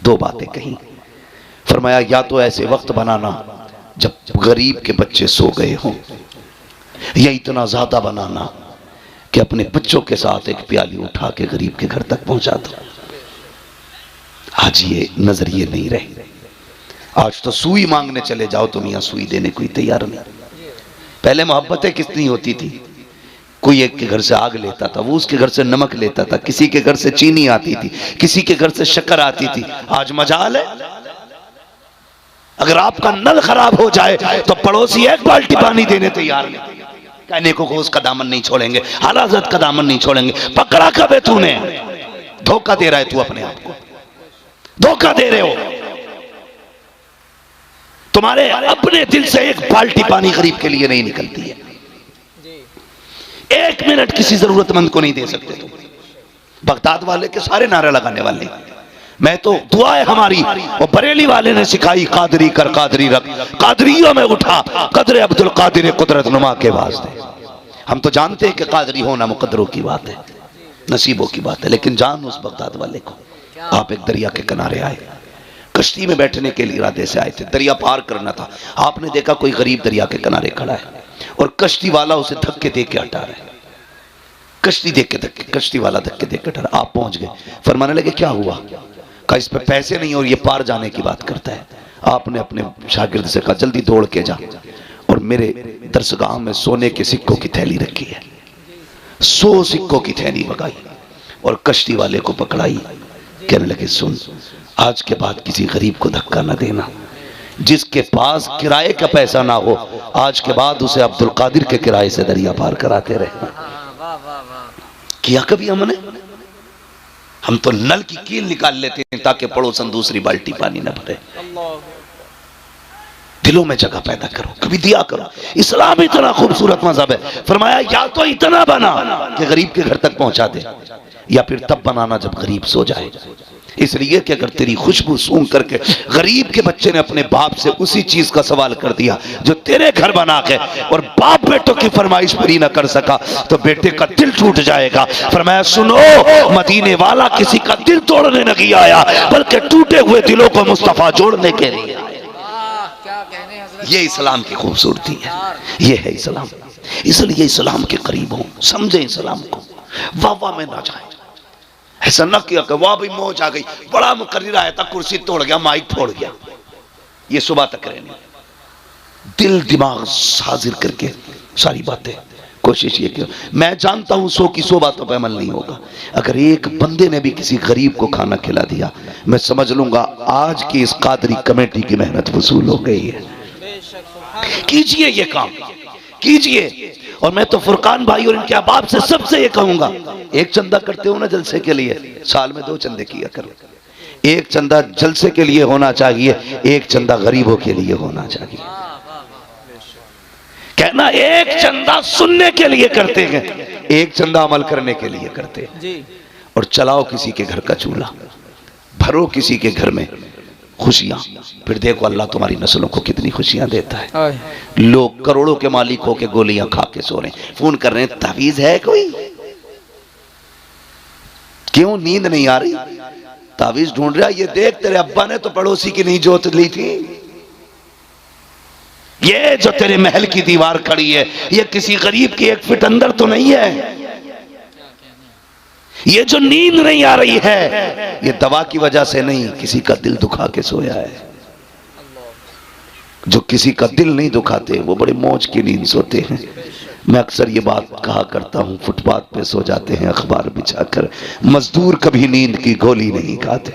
2 बातें कही। फरमाया या तो ऐसे वक्त बनाना जब गरीब के बच्चे सो गए हों, या इतना ज्यादा बनाना कि अपने बच्चों के साथ एक प्याली उठा के गरीब के घर तक पहुंचा दो। आज ये नजरिए नहीं रहे। आज तो सुई मांगने चले जाओ तो मियां सुई देने कोई तैयार नहीं। पहले मोहब्बतें कितनी होती थी, कोई एक के घर से आग लेता था, वो उसके घर से नमक लेता था, किसी के घर से चीनी आती थी, किसी के घर से शक्कर आती थी। आज मजाल है, अगर आपका नल खराब हो जाए तो पड़ोसी 1 बाल्टी पानी देने तैयार नहीं, कहने को उसका दामन नहीं छोड़ेंगे, आला हज़रत का दामन नहीं छोड़ेंगे। पकड़ा कब है तूने? धोखा दे रहा है तू, अपने आप को धोखा दे रहे हो। तुम्हारे अपने दिल से 1 बाल्टी पानी गरीब के लिए नहीं निकलती है। 1 मिनट किसी जरूरतमंद को नहीं दे सकते तुम। बगदाद वाले के सारे नारे लगाने वाले, मैं तो दुआ है हमारी, और बरेली वाले ने सिखाई कादरी कर कादरी रख, कादरियों में उठा कदर अब्दुल कादिर कुदरत नुमा के वास्ते। हम तो जानते हैं कि कादरी होना मुकद्दरों की बात है, नसीबों की बात है, लेकिन जान उस बगदाद वाले को। आप एक दरिया के किनारे आए, कश्ती में बैठने के लिए इरादे से आए थे, दरिया पार करना था। आपने देखा कोई गरीब दरिया के किनारे खड़ा है और कश्ती वाला उसे धक्के दे के हटा रहा है, कश्ती देख के धक्के, कश्ती वाला धक्के दे के हटा रहा। आप पहुंच गए, फरमाने लगे क्या हुआ? कहा इस पे पैसे नहीं और ये पार जाने की बात करता है। आपने अपने शागिर्द से कहा जल्दी दौड़ के जा और मेरे दरसगाह में सोने के सिक्कों की थैली रखी है, 100 सिक्कों की थैली मंगाई और कश्ती वाले को पकड़ाई। कहने लगे सुन, आज के बाद किसी गरीब को धक्का न देना, जिसके पास किराए का पैसा ना हो आज के बाद उसे अब्दुल कादिर के किराए से दरिया पार कराते रहना। किया कभी हमने? हम तो नल की कील निकाल लेते हैं ताकि पड़ोसन दूसरी बाल्टी पानी न भरे। दिलों में जगह पैदा करो, कभी दिया करो। इस्लाम इतना खूबसूरत मजहब है, फरमाया या तो इतना बना कि गरीब के घर तक पहुंचा दे, या फिर तब बनाना जब गरीब सो जाए। इसलिए कि अगर तेरी खुशबू सूंघ करके गरीब के बच्चे ने अपने बाप से उसी चीज का सवाल कर दिया जो तेरे घर बना के, और बाप बेटों की फरमाइश पूरी न कर सका, तो बेटे का दिल टूट जाएगा। फरमाया सुनो, मदीने वाला किसी का दिल तोड़ने नहीं आया, बल्कि टूटे हुए दिलों को मुस्तफा जोड़ने के लिए आया। ये इस्लाम की खूबसूरती है, ये है इस्लाम। इसलिए इस्लाम के करीब हो, समझे इस्लाम को, वाह वाह में ना जाए। ऐसा न किया कि वाह भी मौज आ गई, बड़ा मुकर्रिर आया था, कुर्सी तोड़ गया, माइक फोड़ गया। ये सुबह तक रहने, दिल दिमाग हाजिर करके सारी बातें कोशिश ये की। मैं जानता हूं 100 की 100 बातों पर अमल नहीं होगा। अगर एक बंदे ने भी किसी गरीब को खाना खिला दिया, मैं समझ लूंगा आज की इस कादरी कमेटी की मेहनत वसूल हो गई है। कीजिए ये काम, कीजिए। और मैं तो फुरकान भाई और इनके अहबाब से सबसे ये कहूंगा, एक चंदा करते हो ना जलसे के लिए, साल में 2 चंदे किया करो। एक चंदा जलसे के लिए होना चाहिए, एक चंदा गरीबों के लिए होना चाहिए। कहना एक चंदा सुनने के लिए करते हैं, एक चंदा अमल करने के लिए करते हैं। और चलाओ किसी के घर का चूल्हा, भरो किसी के घर में खुशियां, फिर देखो अल्लाह तुम्हारी नस्लों को कितनी खुशियां देता है। लोग करोड़ों के मालिक होके गोलियां खा के सो रहे हैं, फोन कर रहे हैं तावीज है कोई, क्यों नींद नहीं आ रही, तावीज ढूंढ रहा, ये देख तेरे अब्बा ने तो पड़ोसी की नहीं जोत ली थी, ये जो तेरे महल की दीवार खड़ी है ये किसी गरीब की 1 फीट अंदर तो नहीं है, ये जो नींद नहीं आ रही है ये दवा की वजह से नहीं, किसी का दिल दुखा के सोया है। जो किसी का दिल नहीं दुखाते वो बड़े मौज की नींद सोते हैं। मैं अक्सर ये बात कहा करता हूं, फुटपाथ पे सो जाते हैं अखबार बिछाकर, मजदूर कभी नींद की गोली नहीं खाते।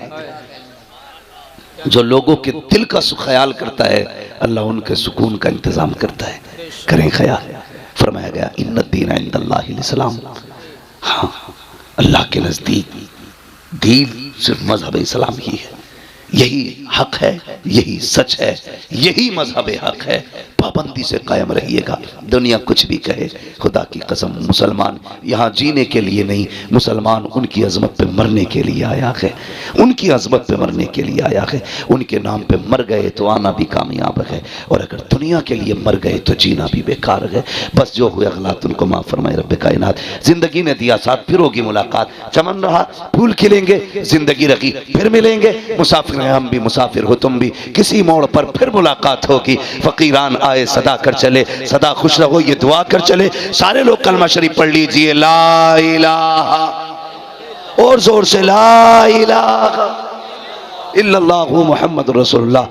जो लोगों के दिल का ख्याल करता है अल्लाह उनके सुकून का इंतजाम करता है। करें ख्याल, फरमाया गया इन्ना दीन इंदल्लाहिल इस्लाम, हाँ अल्लाह के नजदीक दीन सिर्फ मजहब इस्लाम ही है, यही हक है, यही सच है, यही मजहब हक है। पाबंदी से कायम रहिएगा, दुनिया कुछ भी कहे। खुदा की कसम मुसलमान यहाँ जीने के लिए नहीं, मुसलमान उनकी अजमत पे मरने के लिए आया है, उनकी अजमत पे मरने के लिए आया है। उनके नाम पे मर गए तो आना भी कामयाब है, और अगर दुनिया के लिए मर गए तो जीना भी बेकार है। बस जो हुए अगलात उनको माफ फरमाए रब्बे कायनात। जिंदगी ने दिया साथ, फिर होगी मुलाकात, चमन रहा फूल खिलेंगे, जिंदगी रखी फिर मिलेंगे। मुसाफिर हैं हम भी, मुसाफिर हो तुम भी, किसी मोड़ पर फिर मुलाकात होगी। फकीरान आए सदा कर चले, सदा खुश रहो ये दुआ कर चले। सारे लोग कलमा शरीफ पढ़ लीजिए, ला इलाहा, और जोर से ला इलाहा इल्लल्लाहु मुहम्मद रसूलुल्लाह।